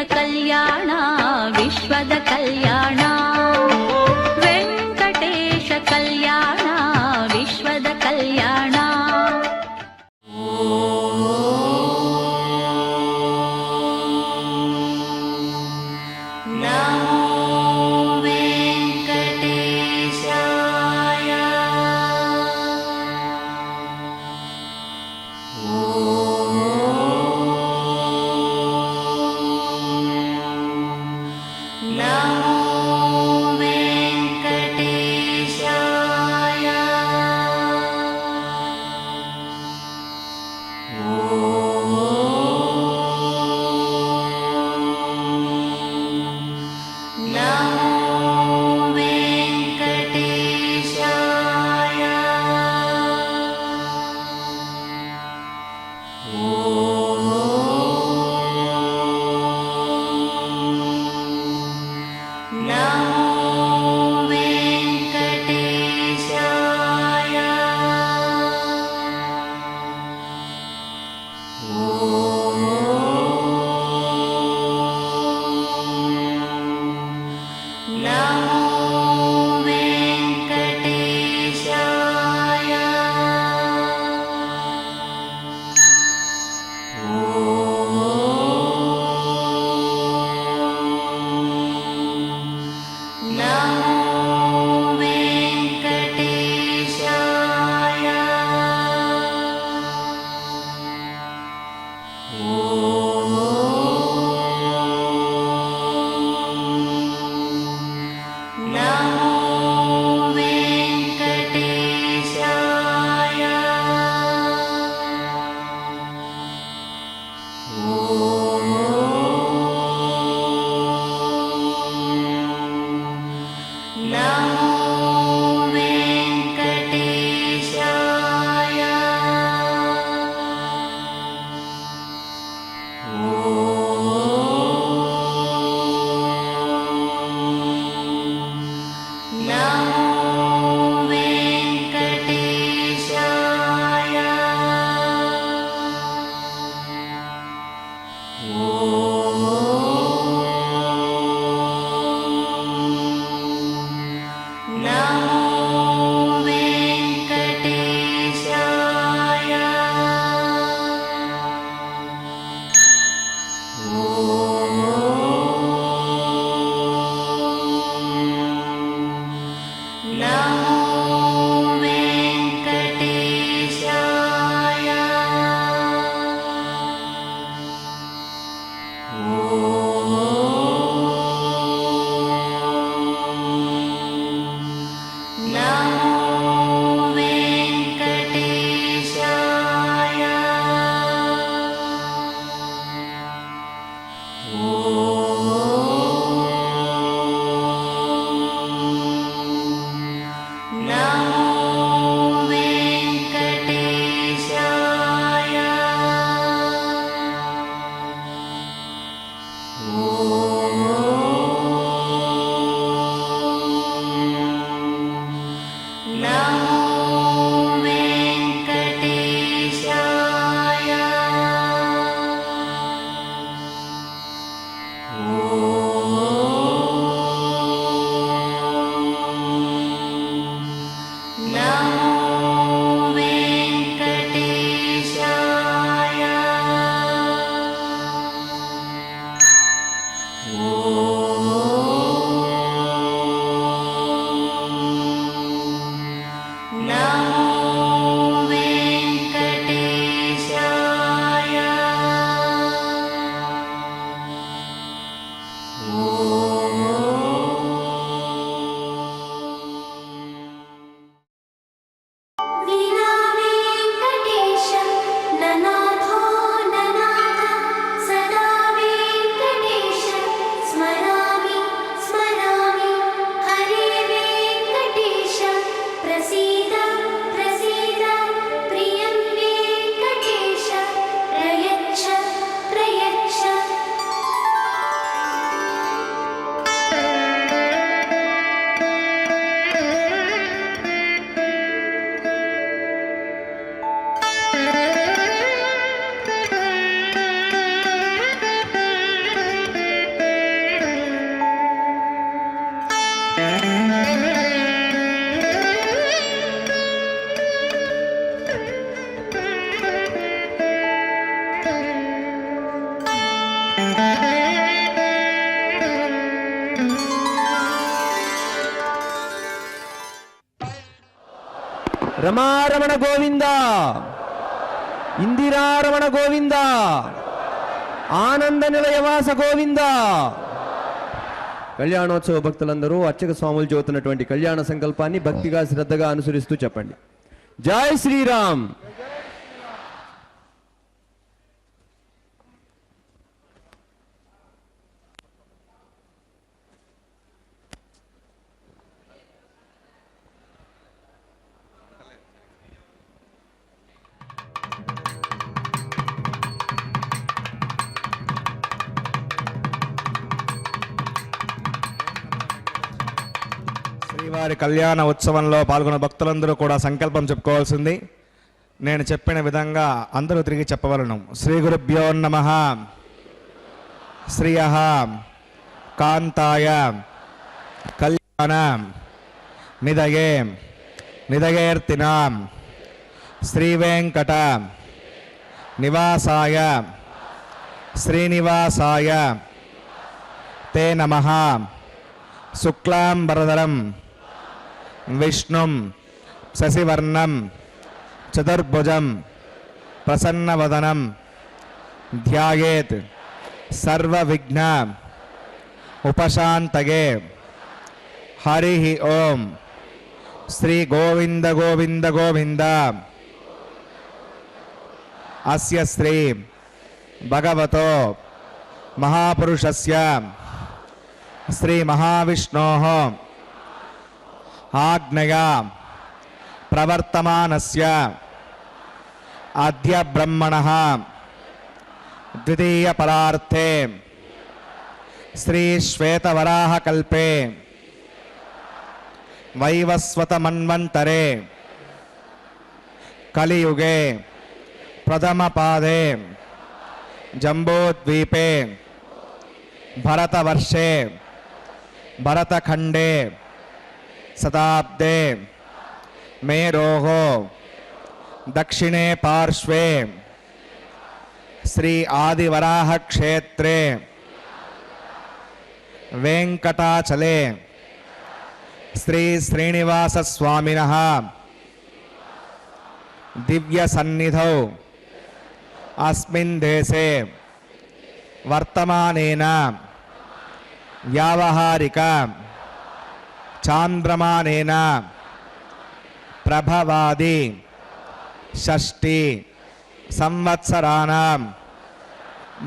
ಕಲ್ಯಾಣ ವಿಶ್ವದ ಕಲ್ಯಾಣ ವೆಂಕಟೇಶ ಕಲ್ಯಾಣ ವಿಶ್ವದ ಕಲ್ಯಾಣ రమారమణ గోవింద, ఇందిరారమణ గోవింద, ఆనంద నిలయవాస గోవింద. కళ్యాణోత్సవ భక్తులందరూ అర్చక స్వాములు చెబుతున్నటువంటి కళ్యాణ సంకల్పాన్ని భక్తిగా శ్రద్ధగా అనుసరిస్తూ చెప్పండి. జై శ్రీరామ్. శ్రీవారి కళ్యాణ ఉత్సవంలో పాల్గొన్న భక్తులందరూ కూడా సంకల్పం చెప్పుకోవాల్సింది. నేను చెప్పిన విధంగా అందరూ తిరిగి చెప్పవలను. శ్రీ గురుభ్యో నమః. శ్రియః కాంతాయ కళ్యాణ నిదయే నిదయేర్తినాం శ్రీ వెంకట నివాసాయ శ్రీనివాసాయ తే నమః. శుక్లాంబరధరం విష్ణుం శశివర్ణం చతుర్భుజం ప్రసన్నవదనం ధ్యాయేత్ సర్వవిఘ్న ఉపశాంతయే. హరి ఓం. శ్రీ గోవింద గోవింద గోవింద. అస్య శ్రీ భగవతో మహాపురుషస్య శ్రీ మహావిష్ణోః ఆజ్ఞయా ప్రవర్తమానస్య అద్య బ్రహ్మణః ద్వితీయ పరార్థే శ్రీ శ్వేతవరాహ కల్పే వైవస్వత మన్వంతరే కలియుగే ప్రథమ పాదే జంబోద్వీపే భరతవర్షే భరతఖండే శతాబ్దే మేరోః దక్షిణే పార్శ్వే శ్రీ ఆదివరాహ క్షేత్రే వెంకటాచలే శ్రీ శ్రీనివాస స్వామినః దివ్య సన్నిధౌ అస్మిన్ దేశే వర్తమానేన వ్యావహారిక చాంద్రమానేన ప్రభవాది షష్ఠి సంవత్సరాణం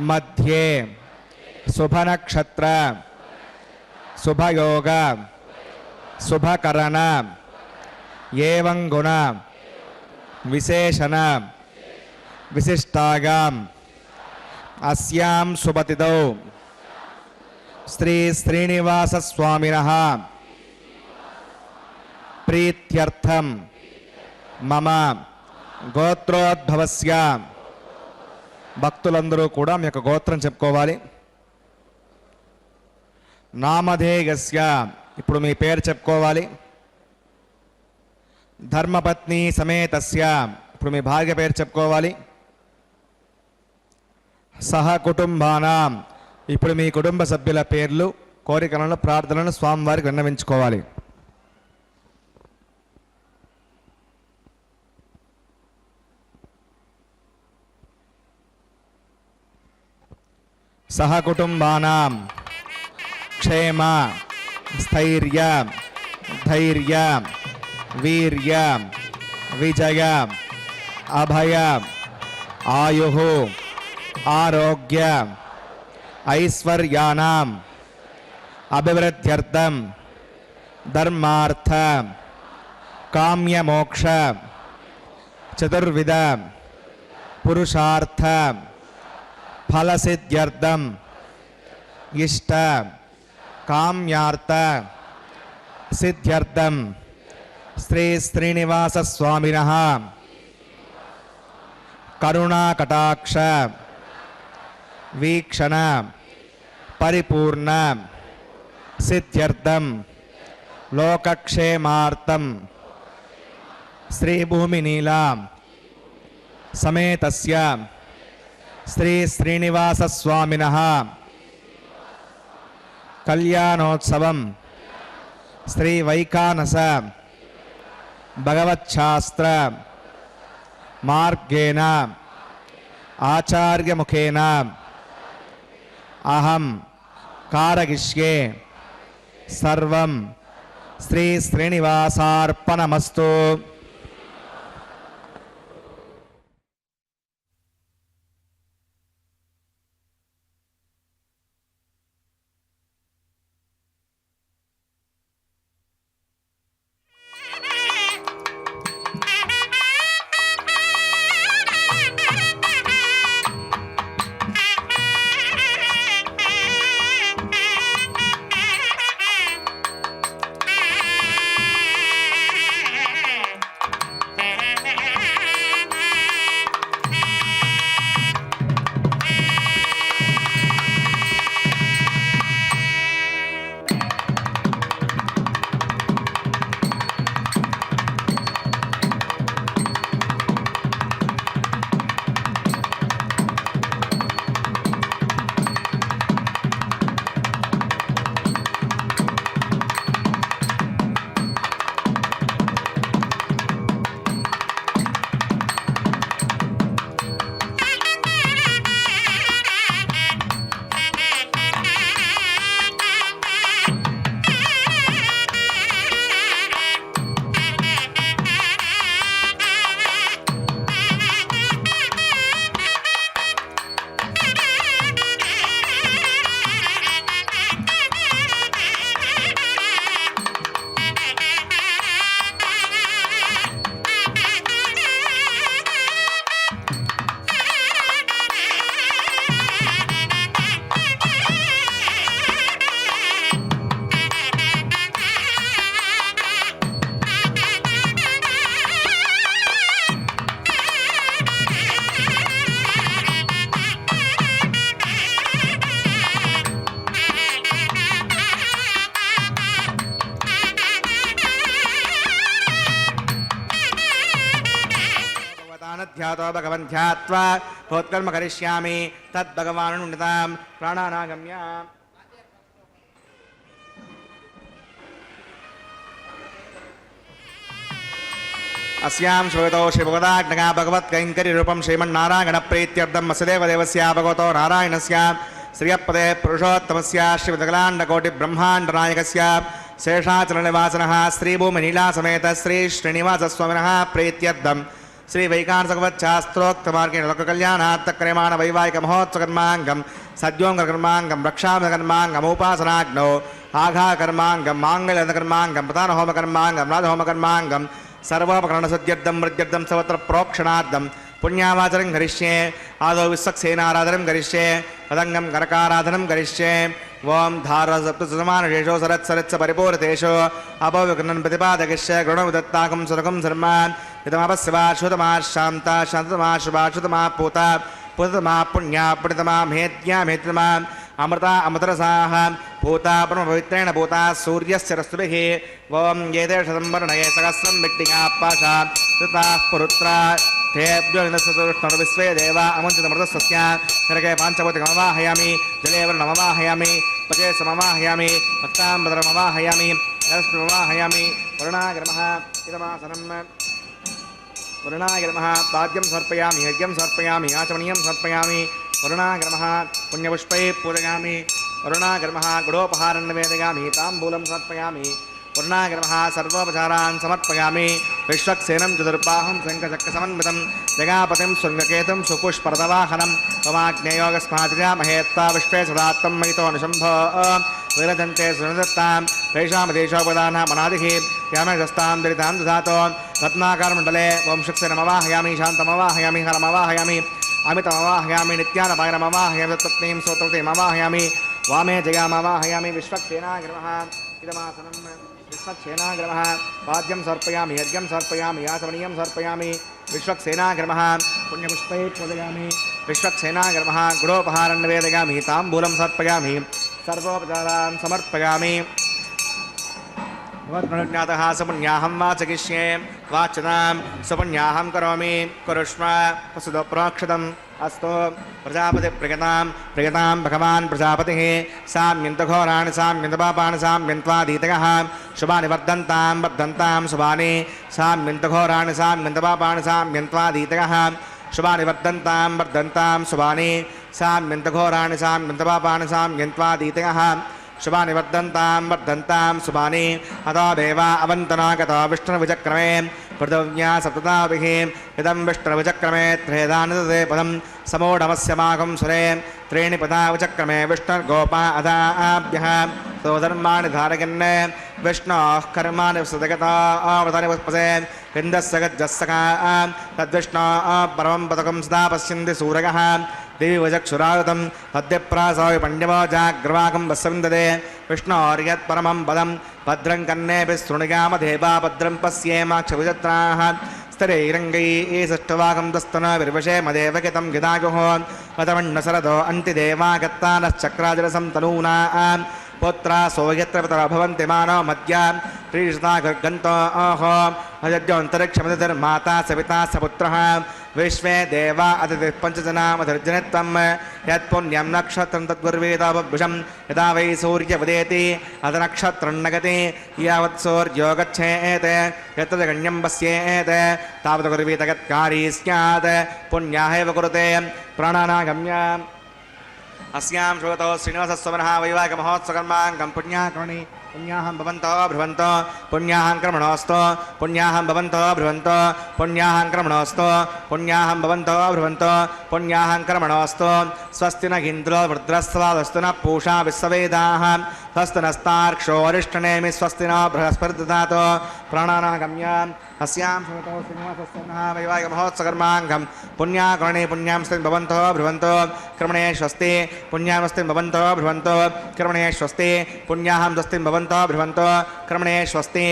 మధ్యే శుభనక్షత్ర శుభయోగ శుభకరణ ఏవం గుణ విశేషణ విశిష్టాయాం అస్యాం శుభతిథౌ శ్రీ శ్రీనివాస స్వామినః ప్రీత్యర్థం మమ గోత్రోద్భవస్య. భక్తులందరూ కూడా మీ యొక్క గోత్రం చెప్పుకోవాలి. నామధేయస్య, ఇప్పుడు మీ పేరు చెప్పుకోవాలి. ధర్మపత్ని సమేతస్య, ఇప్పుడు మీ భార్య పేరు చెప్పుకోవాలి. సహ కుటుంబానాం, ఇప్పుడు మీ కుటుంబ సభ్యుల పేర్లు కోరికలను ప్రార్థనలను స్వామివారికి విన్నవించుకోవాలి. సహ కుటుంబానాం క్షేమ స్థైర్య ధైర్య వీర్య విజయ అభయ ఆయుః ఆరోగ్య ఐశ్వర్యానాం అభివృద్ధ్యర్థం ధర్మార్థ కామ్యమోక్ష చతుర్విధ పురుషార్థ ఫలసిద్ధ్యర్థం ఇష్ట కామ్యార్థ సిద్ధ్యర్థం శ్రీ శ్రీనివాస స్వామినః కరుణాకటాక్ష వీక్షణ పరిపూర్ణ సిద్ధ్యర్థం లోకక్షేమార్థం శ్రీ భూమినీలా సమేతస్య శ్రీ శ్రీనివాస స్వామినః కళ్యాణోత్సవం శ్రీ వైఖానస భగవచ్ఛాస్త్ర మార్గేణ ఆచార్యముఖేన అహం కారయిష్యే సర్వం శ్రీ శ్రీనివాసార్పణమస్తు. ధ్యాతో భగవన్ ధ్యాత్వా భోత్కర్మ కరిష్యామి తద్భగవానుండితాం ప్రాణానాగమ్య. अस्यां श्वेतो शिवगदाग्नगा भगवत्कैङ्करी रूपं श्रीमन्नारायण प्रीत्यर्थं वसुदेव देवस्य भगवतो नारायणस्य श्रियपदे पुरुषोत्तमस्य श्रीमद्गलाण्डकोटिब्रह्माण्डनायकस्य शेषाचलनिवासनः श्रीभूमिनीलासमेत श्री श्रीनिवासस्वामिनः प्रीत्यर्थं श्री वैकानसगवच्छास्त्रोक्तमार्गेण लोककल्याणार्थक्रियमाण वैवाहिक महोत्सवकर्माङ्गं सद्योङ्गकर्माङ्गं रक्षामकर्माङ्गमुपासनाग्नौ आघाकर्माङ्गं माङ्गल्यकर्माङ्गं प्रधानहोमकर्माङ्गं राजहोमकर्माङ्गं सर्वोपकरणसुद्ध्यर्थं मृद्यर्थं सर्वत्र प्रोक्षणार्थं पुण्यावाचनं करिष्ये. आदौ विश्वक्सेनाराधनं करिष्ये. तदङ्गं करकाराधनं करिष्ये. ओं धारसप्तसमानशेषो सरत्सरत्स परिपूरितेषु अपविघ्नं प्रतिपादयिष्ये. गृणविदत्ताकं सुरकं सर्वान् इदमपस्यवा श्रुतमा शान्ता शान्ततमा शुभा श्रुतमा पूता पूततमा पुण्या पुण्यतमा मेद्या मेद्यतमा अमृता अमृतरसाः भूता परमपवित्रेण भूता सूर्यस्य रश्मिभिः. ओं एते शतंवर्णये सहस्रं विट्टिका पाशा ऋताः पुरुत्रा तेभ्यो निदस्सतुष्णो विश्वे देवा अमुञ्चितमृतस्य नरके पाञ्चभूतिकमवाहयामि जले वर्णमवाहयामि पचे समवाहयामि भक्ताम्बरमवाहयामि रश्मिमवाहयामि वरुणाग्रमः इदमासनं वरुणाग्रमः पाद्यं समर्पयामि यज्ञं समर्पयामि आचमनीयं समर्पयामि वरुणाग्रमः पुण्यपुष्पैः पूजयामि वरुणाग्रमः गुडोपहारं निवेदयामि ताम्बूलं समर्पयामि वरुणाग्रमः सर्वोपचारान् समर्पयामि विश्वक्सेनं चतुर्बाहुं शङ्खचक्रसमन्वितं जगापतिं शृङ्गकेतुं सुपुष्परदवाहनं त्वमाग्नेयोगस्मातिजामहेत्ता विश्वे सदात्तं मयितो निशम्भो विरजन्ते सुनदत्तां तेषामदेशोपदानमनादिः यामेशस्तां दरितां दधातो रत्नाकारमण्डले ओं शुक्सेनमवाहयामि शान्तमवाहयामि हरमवाहयामि अमितमवाहयामि नित्यानपायनमवाहयामि तत्पत्नीं सोत्रवतीमवाहयामि वामे जयामवाहयामि विश्वक्सेनाग्रमः इदमासनं विश्वक्सेनाग्रमः पाद्यं समर्पयामि यज्ञं समर्पयामि आचमनीयं समर्पयामि विश्वक्सेनाग्रमः पुण्यपुष्पैः पूजयामि विश्वक्सेनाग्रमः गुडोपहारं निवेदयामि ताम्बूलं समर्पयामि सर्वोपचारान् समर्पयामि भवत्मनुज्ञातः सुपुण्याहं वाचयिष्ये वाच्यतां सुपुण्याहं करोमि कुरुष्व वसुतो प्रोक्षतम् अस्तु प्रजापतिप्रियतां भगवान् प्रजापतिः साम्यन्तघोराणि साम्यन्तपापानि साम्यन्त्वादीतयः शुभानि वर्धन्तां शुभानि साम्यन्तघोराणि साम्यन्तपापानि साम्यन्त्वादीतयः शुभानि वर्धन्तां शुभानि साम्यन्तघोराणि साम्यन्तपापानि साम्यन्त्वादीतयः शुभानि वर्धन्तां शुभानि अतो देवा अवन्तनागतो विष्णुविचक्रमे पृथिव्या सप्तताभिः इदं विष्णुविचक्रमे त्रेधानदते पदं समूढमस्य मागं सुरे त्रीणि पदा विचक्रमे विष्णुर्गोपा अदाभ्यः सोधर्माणि धारयन् विष्णोः कर्माणि सदगतावतानि पुष्पसे इन्दस्य गज्जस्सखा तद्विष्णोः परमं पदकं सदा पश्यन्ति सूरयः देवी वचक्षुरागतम् अद्यप्रासावि पण्डिमो जाग्रवाकं वस्सविन्दते विष्णोर्यत्परमं पदं भद्रं कन्नेऽपि शृणुयामधेवा भद्रं पश्येमाक्षविजत्राः स्तरैरङ्गैः षष्ठवाकं तस्तन विर्वशे मदेवकितं गिदायुः पदमण्णसरदो अन्तिदेवागत्तानश्चक्राजरसं तनूना पुत्रा सोयत्र पितरो भवन्ति मानव मध्या त्रिशता गर्गन्तो ओहो अजद्योऽन्तरिक्षमतिर्माता सविता सपुत्रः विश्वे देवा अतिथिः पञ्चजनामधिर्जनित्वं यत्पुण्यं नक्षत्रं तद्गुर्वेदावभुषं यदा वै सूर्यवदेति अथ नक्षत्रं नगति यावत् सूर्यो गच्छेत् यत्र गण्यं पश्येत् तावत् गुर्वीत यत्कारी स्यात् पुण्याहेव कुरुते प्राणानागम्य अस्यां श्रुतौ श्रीनिवासस्वमनः वैवाहिकमहोत्सवकर्माङ्गं पुण्याकर्मणि पुण्याहं भवन्तो भ्रुवन्तो पुण्याहं कर्मणोऽस्तु पुण्याहं भवन्तो भ्रुवन्तो पुण्याहं कर्मणोऽस्तु पुण्याहं भवन्तो भ्रुवन्तो पुण्याहं कर्मणोऽस्तु स्वस्ति न इन्द्रो वृद्रस्वादस्तु न पूषा विश्ववेदाः स्वस्ति नस्तार्क्ष्यो अरिष्टनेमि स्वस्ति न बृहस्पतिर्दधातु प्राणानागम्य अस्यां श्रुतौ श्रीनिवासस्वमनः वैवाहिकमहोत्सवकर्माङ्गं पुण्याकर्मणि पुण्यां स्थिं भवन्तो भ्रुवन्तो कर्मणे स्वस्ति पुण्यामस्तिं भवन्तो भ्रुवन्तो कर्मणे स्वस्ति पुण्याहं स्वस्तिं भवन्तो भ्रुवन्तो कर्मणे स्वस्ति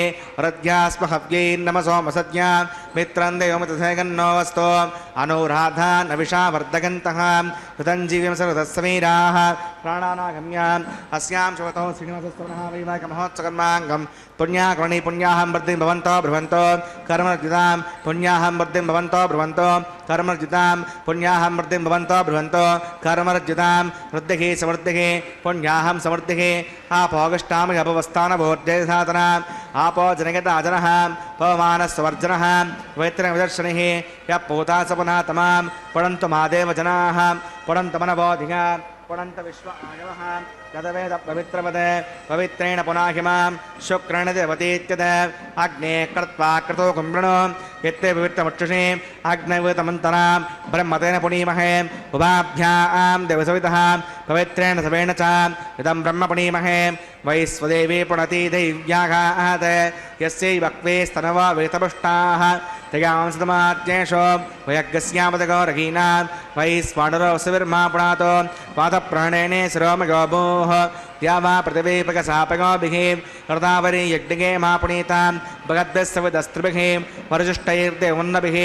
रद्यास्महव्यै नमसोमसद्या मित्रं देवमतसेगन्नो वस्तु अनुराधा नविषा वर्धगन्तः कृतञ्जीविं सर्वतस्समीराः प्राणानागम्य अस्यां श्रुतौ श्रीनिवासस्वमनः वैवाहिकमहोत्सवकर्माङ्गं पुण्याकर्मणि पुण्याहं वृद्धिं भवन्तो भ्रुवन्तो कर्मर्जितां पुण्याहं वृद्धिं भवन्तो भ्रुवन्तो कर्मर्जितां पुण्याहं वृद्धिं भवन्तो भ्रुवन्तो कर्मर्जितां वृद्धिः समृद्धिः पुण्याहं समृद्धिः आपोगष्टामि अपवस्थानभोर्जयसाधनाम् आपो जनगताजनः पवमानस्वर्जनः वैत्रविदर्शनिः यः पूता सपना तमां पडन्तु मादेव जनाः पडन्तु मनबोधिया पडन्त विश्व आयवः तदवेद पवित्रपदे पवित्रेण पुनाहिमां शुक्रेण देवतीत्यद अग्ने कृत्वा क्रतो कुम्भृणो यत्ते पवित्रमुक्षुषे अग्नवितमन्तरां ब्रह्मतेन पुनीमहे उभाभ्यां देवसवितः पवित्रेण सवेन च इदं ब्रह्म पुनीमहे वैश्वदेवी पुनति दैव्याघात यस्यै वक्वे स्तनवा वेतपुष्टाः तयां वयज्ञस्यामदगौरगीना वैश्वानरो सविर्मा पुनातो वातप्राणेने शिरोमयोभूः या वा पृथिवीपकसापगोभिः कृतावरी यज्ञे मा पुनीतां भगद्भिस्सविदस्त्रिभिः वरजुष्टैर्देवन्नभिः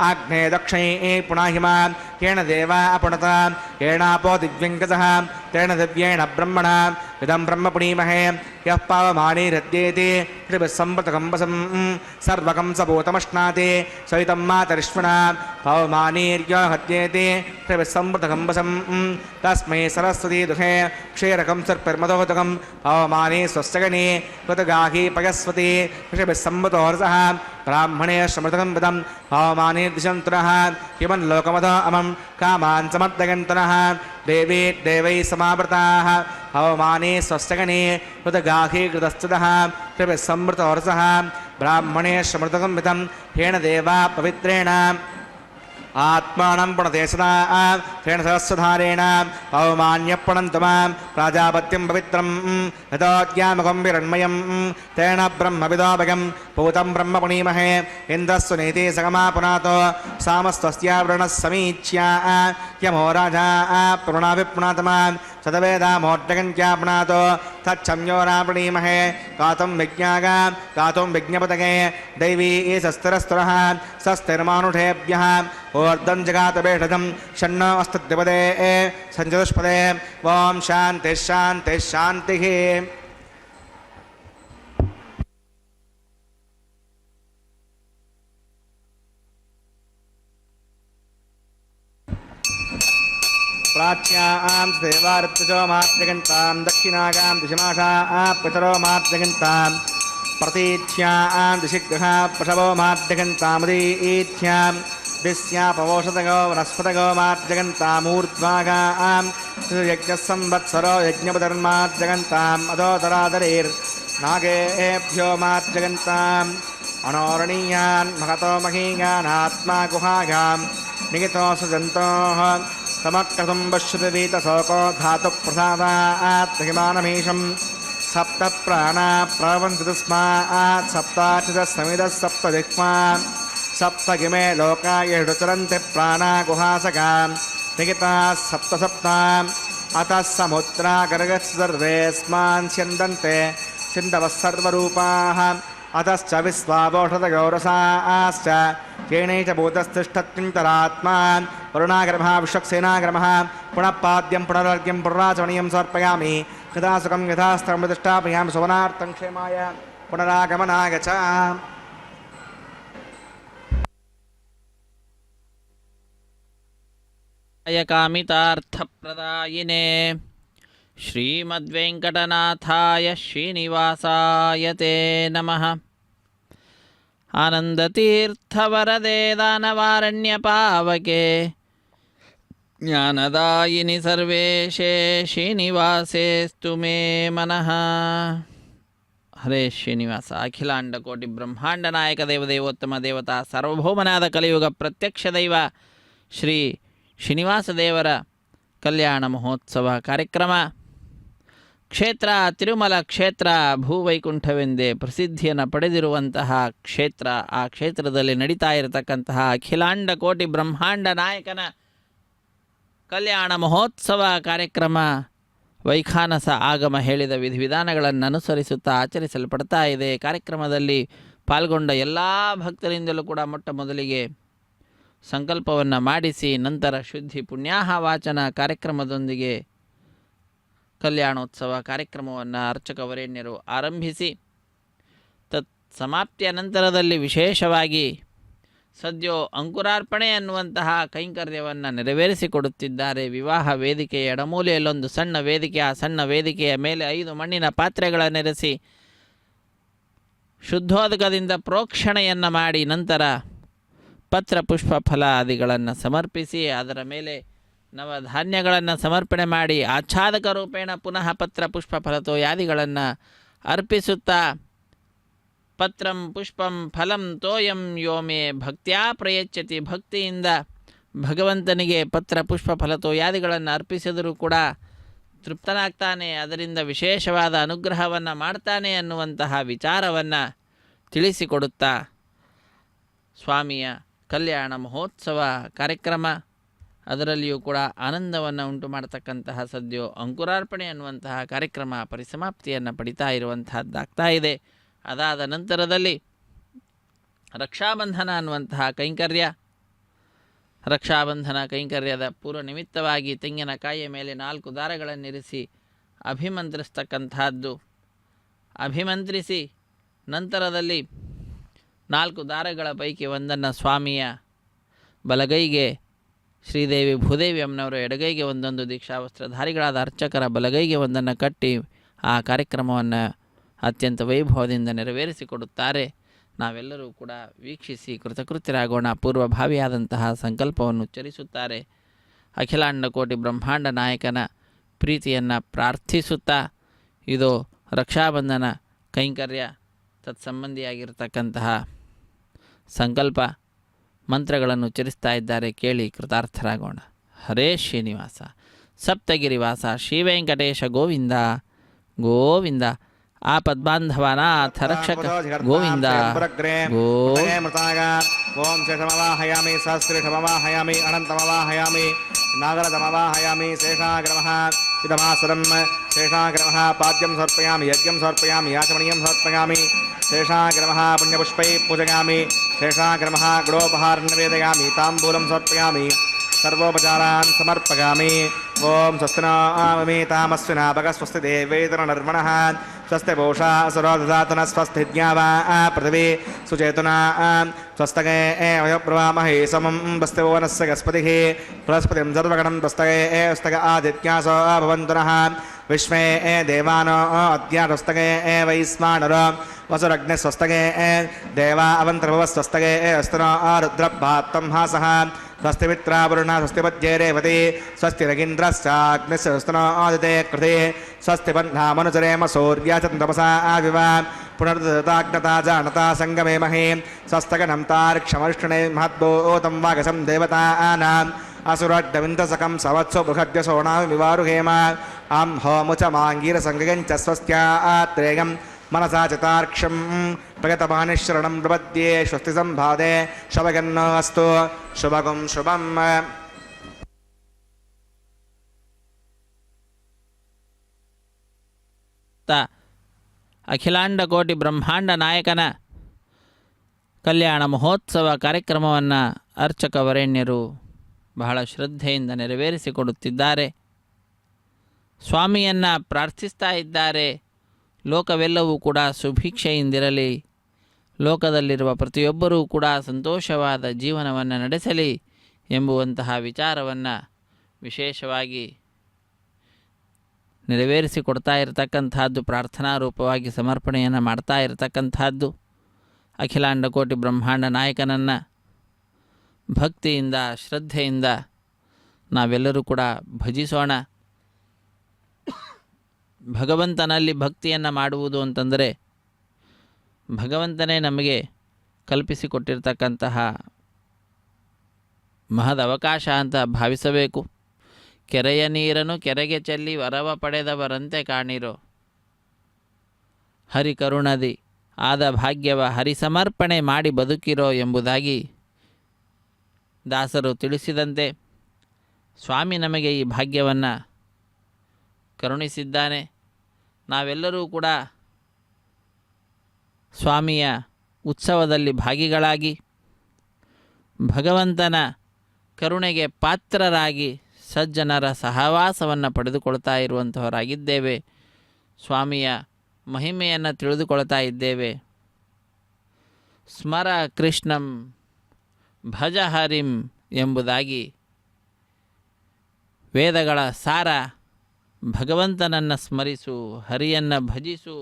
आग्ने दक्षैः पुनाहिमां येन देवा अपुणता येनापो दिव्यङ्कसः तेन दिव्येण ब्रह्मणा इदं ब्रह्म पुनीमहे यः पावमानीरद्येति त्रिभिस्सम्पृतकम्बसं सर्वकं सभूतमश्नाति सवितं मातरिष्मणा पावमानीर्यो हत्येति त्रिभिस्सम्पृतकम्बसं तस्मै सरस्वती दुहे क्षीरकं सर्पिर्मदोदकं पावमानी स्वस्यगणी कृतगाही पयस्वती ऋषिभिस्सम्पतोर्सः ब्राह्मणे समृतकं विदं पावमानीर्दिशन्तुनः किमन्लोकमधो अमं कामान् समर्दयन्तनः देवी देवैः समावृताः हवमाने स्वस्यगणे कृतगाही कृतस्तुतः त्रिभिस्सम्मृतोर्सः ब्राह्मणे समृतकं विदं हेण देवा पवित्रेण आत्मानं पुणते सदा तेन सहस्रधारेण पवमान्यपुणन्तु मां प्राजापत्यं पवित्रं यतोद्यामकं विरण्मयं तेन ब्रह्मविदोभयं पूतं ब्रह्म पुनीमहे इन्द्रस्व नीति सगमा पुनातो सामस्तस्यावृणः समीच्या यमो राजा पुरुणाभिपुनातमां सदवेदामोर्जगञ्चापुनातो तच्छम्यो रावणीमहे गातुं विज्ञागा गातुं विज्ञपतगे दैवी शस्तिरस्तुरः स्वस्तिर्मानुषेभ्यः ऊर्ध्वं जगातभेषजं षण्णो अस्तद्विपदे सञ्चतुष्पदे ॐ शान्तिः शान्तिः शान्तिः। प्राच्यां देवाऋतुजो माद्यगन्तां दक्षिणागां दिशमाषा पितरो माद्यगन्तां प्रतीच्यां दिशिग्रह पशवो माद्यगन्तामुदीथ्यां दिस्यापवोषधगो वनस्पतगो माद्यगन्तामूर्ध्वागां यज्ञसंवत्सरो यज्ञपधर्माद्यगन्ताम् अधोदरादरेर्नागेभ्यो माद्यगन्ताम् अनोरणीयान् महतो महीयानात्मा गुहायां निहितोऽसु जन्तोः समक्रतुम्बश्रुतवीतशोको धातुप्रसादात् महिमानमीशं सप्त प्राणा प्रवन्ति तस्मात् सप्ताचिदस्समिदः सप्तदिक्मा सप्तगिमे लोकाय ऋचरन्ति प्राणा गुहासकां निहिताः सप्ताम् अतः समुद्रा गर्गः सर्वेऽस्मान् स्यन्दन्ते सिन्धवः सर्वरूपाः अतश्च विश्वावोषधगौरसाश्च केनै च भूतस्तिष्ठत्यन्तरात्मान् वरुणाग्रमः विश्वक्सेनाग्रमः पुनः पाद्यं पुनरर्घ्यं पुनराचमनीयं समर्पयामि यथा सुखं यथास्त्रं प्रतिष्ठापयामि सुवनार्थं क्षेमाय पुनरागमनाय च कामितार्थप्रदायिने श्रीमद्वेङ्कटनाथाय श्रीनिवासाय ते नमः। आनन्दतीर्थवरदे दानवारण्यपावके ज्ञानदायिनि सर्वेशे श्रीनिवासेस्तु मे मनः। ಹರೇ ಶ್ರೀನಿವಾಸ. ಅಖಿಲಾಂಡ ಕೋಟಿ ಬ್ರಹ್ಮಾಂಡ ನಾಯಕ ದೇವದೇವೋತ್ತಮ ದೇವತಾ ಸಾರ್ವಭೌಮನಾದ ಕಲಿಯುಗ ಪ್ರತ್ಯಕ್ಷ ದೈವ ಶ್ರೀ ಶ್ರೀನಿವಾಸ ದೇವರ ಕಲ್ಯಾಣ ಮಹೋತ್ಸವ ಕಾರ್ಯಕ್ರಮ ಕ್ಷೇತ್ರ ತಿರುಮಲ ಕ್ಷೇತ್ರ ಭೂವೈಕುಂಠವೆಂದೇ ಪ್ರಸಿದ್ಧಿಯನ್ನು ಪಡೆದಿರುವಂತಹ ಕ್ಷೇತ್ರ. ಆ ಕ್ಷೇತ್ರದಲ್ಲಿ ನಡೀತಾ ಇರತಕ್ಕಂತಹ ಅಖಿಲಾಂಡ ಕೋಟಿ ಬ್ರಹ್ಮಾಂಡ ನಾಯಕನ ಕಲ್ಯಾಣ ಮಹೋತ್ಸವ ಕಾರ್ಯಕ್ರಮ ವೈಖಾನಸ ಆಗಮ ಹೇಳಿದ ವಿಧಿವಿಧಾನಗಳನ್ನು ಅನುಸರಿಸುತ್ತಾ ಆಚರಿಸಲ್ಪಡ್ತಾ ಇದೆ. ಕಾರ್ಯಕ್ರಮದಲ್ಲಿ ಪಾಲ್ಗೊಂಡ ಎಲ್ಲ ಭಕ್ತರಿಂದಲೂ ಕೂಡ ಮೊಟ್ಟ ಮೊದಲಿಗೆ ಸಂಕಲ್ಪವನ್ನು ಮಾಡಿಸಿ ನಂತರ ಶುದ್ಧಿ ಪುಣ್ಯಾಹ ವಾಚನ ಕಾರ್ಯಕ್ರಮದೊಂದಿಗೆ ಕಲ್ಯಾಣೋತ್ಸವ ಕಾರ್ಯಕ್ರಮವನ್ನು ಅರ್ಚಕವರೇಣ್ಯರು ಆರಂಭಿಸಿ ತತ್ ಸಮಾಪ್ತಿಯ ನಂತರದಲ್ಲಿ ವಿಶೇಷವಾಗಿ ಸದ್ಯೋ ಅಂಕುರಾರ್ಪಣೆ ಅನ್ನುವಂತಹ ಕೈಂಕರ್ಯವನ್ನು ನೆರವೇರಿಸಿಕೊಡುತ್ತಿದ್ದಾರೆ. ವಿವಾಹ ವೇದಿಕೆಯ ಎಡಮೂಲೆಯಲ್ಲೊಂದು ಸಣ್ಣ ವೇದಿಕೆ, ಆ ಸಣ್ಣ ವೇದಿಕೆಯ ಮೇಲೆ 5 ಮಣ್ಣಿನ ಪಾತ್ರೆಗಳನ್ನಿರಿಸಿ ಶುದ್ಧೋದಕದಿಂದ ಪ್ರೋಕ್ಷಣೆಯನ್ನು ಮಾಡಿ ನಂತರ ಪತ್ರ ಪುಷ್ಪ ಫಲಾದಿಗಳನ್ನು ಸಮರ್ಪಿಸಿ ಅದರ ಮೇಲೆ ನವಧಾನ್ಯಗಳನ್ನು ಸಮರ್ಪಣೆ ಮಾಡಿ ಆಚ್ಛಾದಕ ರೂಪೇಣ ಪುನಃ ಪತ್ರ ಪುಷ್ಪ ಫಲತೋಯಾದಿಗಳನ್ನು ಅರ್ಪಿಸುತ್ತಾ ಪತ್ರಂ ಪುಷ್ಪಂ ಫಲಂ ತೋಯಂ ಯೋಮೆ ಭಕ್ತ್ಯಾ ಪ್ರಯಚ್ಯತಿ, ಭಕ್ತಿಯಿಂದ ಭಗವಂತನಿಗೆ ಪತ್ರ ಪುಷ್ಪ ಫಲತೋಯಾದಿಗಳನ್ನು ಅರ್ಪಿಸಿದರೂ ಕೂಡ ತೃಪ್ತನಾಗ್ತಾನೆ, ಅದರಿಂದ ವಿಶೇಷವಾದ ಅನುಗ್ರಹವನ್ನು ಮಾಡ್ತಾನೆ ಅನ್ನುವಂತಹ ವಿಚಾರವನ್ನು ತಿಳಿಸಿಕೊಡುತ್ತಾ ಸ್ವಾಮಿಯ ಕಲ್ಯಾಣ ಮಹೋತ್ಸವ ಕಾರ್ಯಕ್ರಮ ಅದರಲ್ಲಿಯೂ ಕೂಡ ಆನಂದವನ್ನು ಉಂಟು ಮಾಡತಕ್ಕಂತಹ ಸದ್ಯೋ ಅಂಕುರಾರ್ಪಣೆ ಅನ್ನುವಂತಹ ಕಾರ್ಯಕ್ರಮ ಪರಿಸಮಾಪ್ತಿಯನ್ನು ಪಡಿತಾ ಇರುವಂತಹದ್ದಾಗ್ತಾ ಇದೆ. ಅದಾದ ನಂತರದಲ್ಲಿ ರಕ್ಷಾಬಂಧನ ಅನ್ನುವಂತಹ ಕೈಂಕರ್ಯ, ರಕ್ಷಾಬಂಧನ ಕೈಂಕರ್ಯದ ಪೂರ್ವ ನಿಮಿತ್ತವಾಗಿ ತೆಂಗಿನಕಾಯಿಯ ಮೇಲೆ 4 ದಾರಗಳನ್ನಿರಿಸಿ ಅಭಿಮಂತ್ರಿಸ್ತಕ್ಕಂತಹದ್ದು. ಅಭಿಮಂತ್ರಿಸಿ ನಂತರದಲ್ಲಿ 4 ದಾರಗಳ ಪೈಕಿ ಒಂದನ್ನು ಸ್ವಾಮಿಯ ಬಲಗೈಗೆ ಶ್ರೀದೇವಿ ಭೂದೇವಿ ಅಮ್ಮನವರು, ಎಡಗೈಗೆ ಒಂದೊಂದು ದೀಕ್ಷಾವಸ್ತ್ರಧಾರಿಗಳಾದ ಅರ್ಚಕರ ಬಲಗೈಗೆ ಒಂದನ್ನು ಕಟ್ಟಿ ಆ ಕಾರ್ಯಕ್ರಮವನ್ನು ಅತ್ಯಂತ ವೈಭವದಿಂದ ನೆರವೇರಿಸಿಕೊಡುತ್ತಾರೆ. ನಾವೆಲ್ಲರೂ ಕೂಡ ವೀಕ್ಷಿಸಿ ಕೃತಕೃತ್ಯರಾಗೋಣ. ಪೂರ್ವಭಾವಿಯಾದಂತಹ ಸಂಕಲ್ಪವನ್ನು ಉಚ್ಚರಿಸುತ್ತಾರೆ. ಅಖಿಲಾಂಡ ಕೋಟಿ ಬ್ರಹ್ಮಾಂಡ ನಾಯಕನ ಪ್ರೀತಿಯನ್ನು ಪ್ರಾರ್ಥಿಸುತ್ತಾ ಇದು ರಕ್ಷಾಬಂಧನ ಕೈಂಕರ್ಯ ತತ್ಸಂಬಂಧಿಯಾಗಿರ್ತಕ್ಕಂತಹ ಸಂಕಲ್ಪ ಮಂತ್ರಗಳನ್ನು ಉಚ್ಚರಿಸ್ತಾ ಇದ್ದಾರೆ. ಕೇಳಿ ಕೃತಾರ್ಥರಾಗೋಣ. ಹರೇ ಶ್ರೀನಿವಾಸ. ಸಪ್ತಗಿರಿವಾಸ ಶ್ರೀ ವೆಂಕಟೇಶ ಗೋವಿಂದ ಗೋವಿಂದ. ಆಪದ್ಬಾಂಧವನಾಥ ರಕ್ಷಕ ಗೋವಿಂದ ಓಂ ಶೇಷಮವಾಹಯಾಮಿ ಸಹಸ್ರೇಷಮವಾಹಯಾಮಿ ಅನಂತಮವಾಹಯಾಮಿ ನಾಗರದಮವಾಹಯಾಮಿ ಶೇಷಾಗ್ರಮಃ ಇದಮಾಸರಂ ಶೇಷಾಗ್ರಮಃ ಪಾದ್ಯಂ ಸಮರ್ಪಯಾಮಿ ಯಜ್ಞಂ ಸಮರ್ಪಯಾಮಿ ಯಾಚಮಣೀಯಂ ಸಮರ್ಪಯಾಮಿ ಶೇಷಾಗ್ರಮಃ ಪುಣ್ಯಪುಷ್ಪೈ ಪೂಜಯಾಮಿ ಶೇಷಾಗ್ರಮಃ ಗುಡೋಪಹಾರಂ ನಿವೇದಯಾಮಿ ತಾಂಬೂಲಂ ಸಮರ್ಪಯಾಮಿ ಸರ್ವೋಪಚಾರಾನ್ ಸಮರ್ಪಯಾಮಿ. ಓಂ ಸ್ವಸ್ತಿನಾಮಿ ತಾಮಸ್ವಿನಾ ಭಗ ಸ್ವಸ್ತಿ ದೇವೇತರ ನರ್ಮಣಃ ಸ್ವಸ್ತಿ ಭೂಷಾ ಸುರೋ ದದಾತನ ಸ್ವಸ್ತಿ ಜ್ಞಾವಾ ಪೃಥಿವೀ ಸುಚೇತನಾ ಸ್ವಸ್ತಗೆ ವಯೋಪ್ರವಾಮಹೇ ಸಮಂ ಬಸ್ತೆ ವನಸ್ಸ ಗಸ್ಪತಿಃ ಬೃಹಸ್ಪತಿಂ ಸರ್ವಗಣಂ ಬಸ್ತಗೆ ಸ್ತಗ ಆದಿತ್ಯಾಸೋ ಭವಂತುನಃ ವಿಶ್ವೇ ದೇವಾನೋ ಅದ್ಯಾಸ್ತಗೆ ವೈಸ್ಮಾನರೋ ವಸುರಗ್ನೆ ಸ್ವಸ್ತಗೆ ದೇವಾ ಅವಂತರ್ಭವ ಸ್ವಸ್ತಗೆ ಅಸ್ತನೋ ರುದ್ರಭಾತ್ತಂ ಹಾಸಃ ಸ್ವಸ್ತಿ ಮಿತ್ರಾವರುಣ ಸ್ವಸ್ತಿ ಪದ್ಯೇ ರೇವತಿ ಸ್ವಸ್ತಿ ರಗೀಂದ್ರಶ್ಚಾಗ್ನಿಸ್ತನೋ ಆದಿತೆ ಕೃತಿ ಸ್ವಸ್ತಿ ಬನ್ಧಾಮನುಚರೇಮ ಸೂರ್ಯ ಚಂದ್ರಮಸಾ ಆವಿವ ಪುನರ್ದತಾಗ್ನತಾ ಜಾನತಾ ಸಂಗಮೇ ಮಹೇ ಸ್ವಸ್ತಗನಂ ತಾರ್ಕ್ಷಮರ್ಷಣೆ ಮಹದ್ಭೂತಂ ವಾಗಸಂ ದೇವತಾನಾಂ असुरड्डविन्दसकं सवत्सो बृहद्यसोणाविवारुहेम आं होमुच माङ्गीरसङ्गञ्च स्वस्त्यात्रेयं मनसा चितार्क्षं प्रगतमानिशरणं प्रपद्ये स्वस्ति सम्भादे शवगन्नोऽस्तु शुभगुं शुभम् ಅಖಿಲಾಂಡ ಕೋಟಿ ಬ್ರಹ್ಮಾಂಡ ನಾಯಕನ ಕಲ್ಯಾಣ ಮಹೋತ್ಸವ ಕಾರ್ಯಕ್ರಮವನ್ನು ಅರ್ಚಕ ವರೇಣ್ಯರು ಬಹಳ ಶ್ರದ್ಧೆಯಿಂದ ನೆರವೇರಿಸಿಕೊಡುತ್ತಿದ್ದಾರೆ. ಸ್ವಾಮಿಯನ್ನು ಪ್ರಾರ್ಥಿಸ್ತಾ ಇದ್ದಾರೆ. ಲೋಕವೆಲ್ಲವೂ ಕೂಡ ಸುಭಿಕ್ಷೆಯಿಂದಿರಲಿ, ಲೋಕದಲ್ಲಿರುವ ಪ್ರತಿಯೊಬ್ಬರೂ ಕೂಡ ಸಂತೋಷವಾದ ಜೀವನವನ್ನು ನಡೆಸಲಿ ಎಂಬುವಂತಹ ವಿಚಾರವನ್ನು ವಿಶೇಷವಾಗಿ ನೆರವೇರಿಸಿಕೊಡ್ತಾ ಇರತಕ್ಕಂಥದ್ದು, ಪ್ರಾರ್ಥನಾ ರೂಪವಾಗಿ ಸಮರ್ಪಣೆಯನ್ನು ಮಾಡ್ತಾ ಇರತಕ್ಕಂಥದ್ದು. ಅಖಿಲಾಂಡ ಕೋಟಿ ಬ್ರಹ್ಮಾಂಡ ನಾಯಕನನ್ನು ಭಕ್ತಿಯಿಂದ ಶ್ರದ್ಧೆಯಿಂದ ನಾವೆಲ್ಲರೂ ಕೂಡ ಭಜಿಸೋಣ. ಭಗವಂತನಲ್ಲಿ ಭಕ್ತಿಯನ್ನು ಮಾಡುವುದು ಅಂತಂದರೆ ಭಗವಂತನೇ ನಮಗೆ ಕಲ್ಪಿಸಿಕೊಟ್ಟಿರ್ತಕ್ಕಂತಹ ಮಹದ್ ಅವಕಾಶ ಅಂತ ಭಾವಿಸಬೇಕು. ಕೆರೆಯ ನೀರನ್ನು ಕೆರೆಗೆ ಚೆಲ್ಲಿ ವರವ ಪಡೆದವರಂತೆ ಕಾಣಿರೋ, ಹರಿಕರುಣದಿ ಆದ ಭಾಗ್ಯವ ಹರಿಸಮರ್ಪಣೆ ಮಾಡಿ ಬದುಕಿರೋ ಎಂಬುದಾಗಿ ದಾಸರು ತಿಳಿಸಿದಂತೆ ಸ್ವಾಮಿ ನಮಗೆ ಈ ಭಾಗ್ಯವನ್ನು ಕರುಣಿಸಿದ್ದಾನೆ. ನಾವೆಲ್ಲರೂ ಕೂಡ ಸ್ವಾಮಿಯ ಉತ್ಸವದಲ್ಲಿ ಭಾಗಿಗಳಾಗಿ ಭಗವಂತನ ಕರುಣೆಗೆ ಪಾತ್ರರಾಗಿ ಸಜ್ಜನರ ಸಹವಾಸವನ್ನು ಪಡೆದುಕೊಳ್ತಾ ಇರುವಂಥವರಾಗಿದ್ದೇವೆ. ಸ್ವಾಮಿಯ ಮಹಿಮೆಯನ್ನು ತಿಳಿದುಕೊಳ್ತಾ ಇದ್ದೇವೆ. ಸ್ಮರ ಕೃಷ್ಣಂ ಭಜ ಹರಿಂ ಎಂಬುದಾಗಿ ವೇದಗಳ ಸಾರ. ಭಗವಂತನನ್ನು ಸ್ಮರಿಸು, ಹರಿಯನ್ನು ಭಜಿಸು,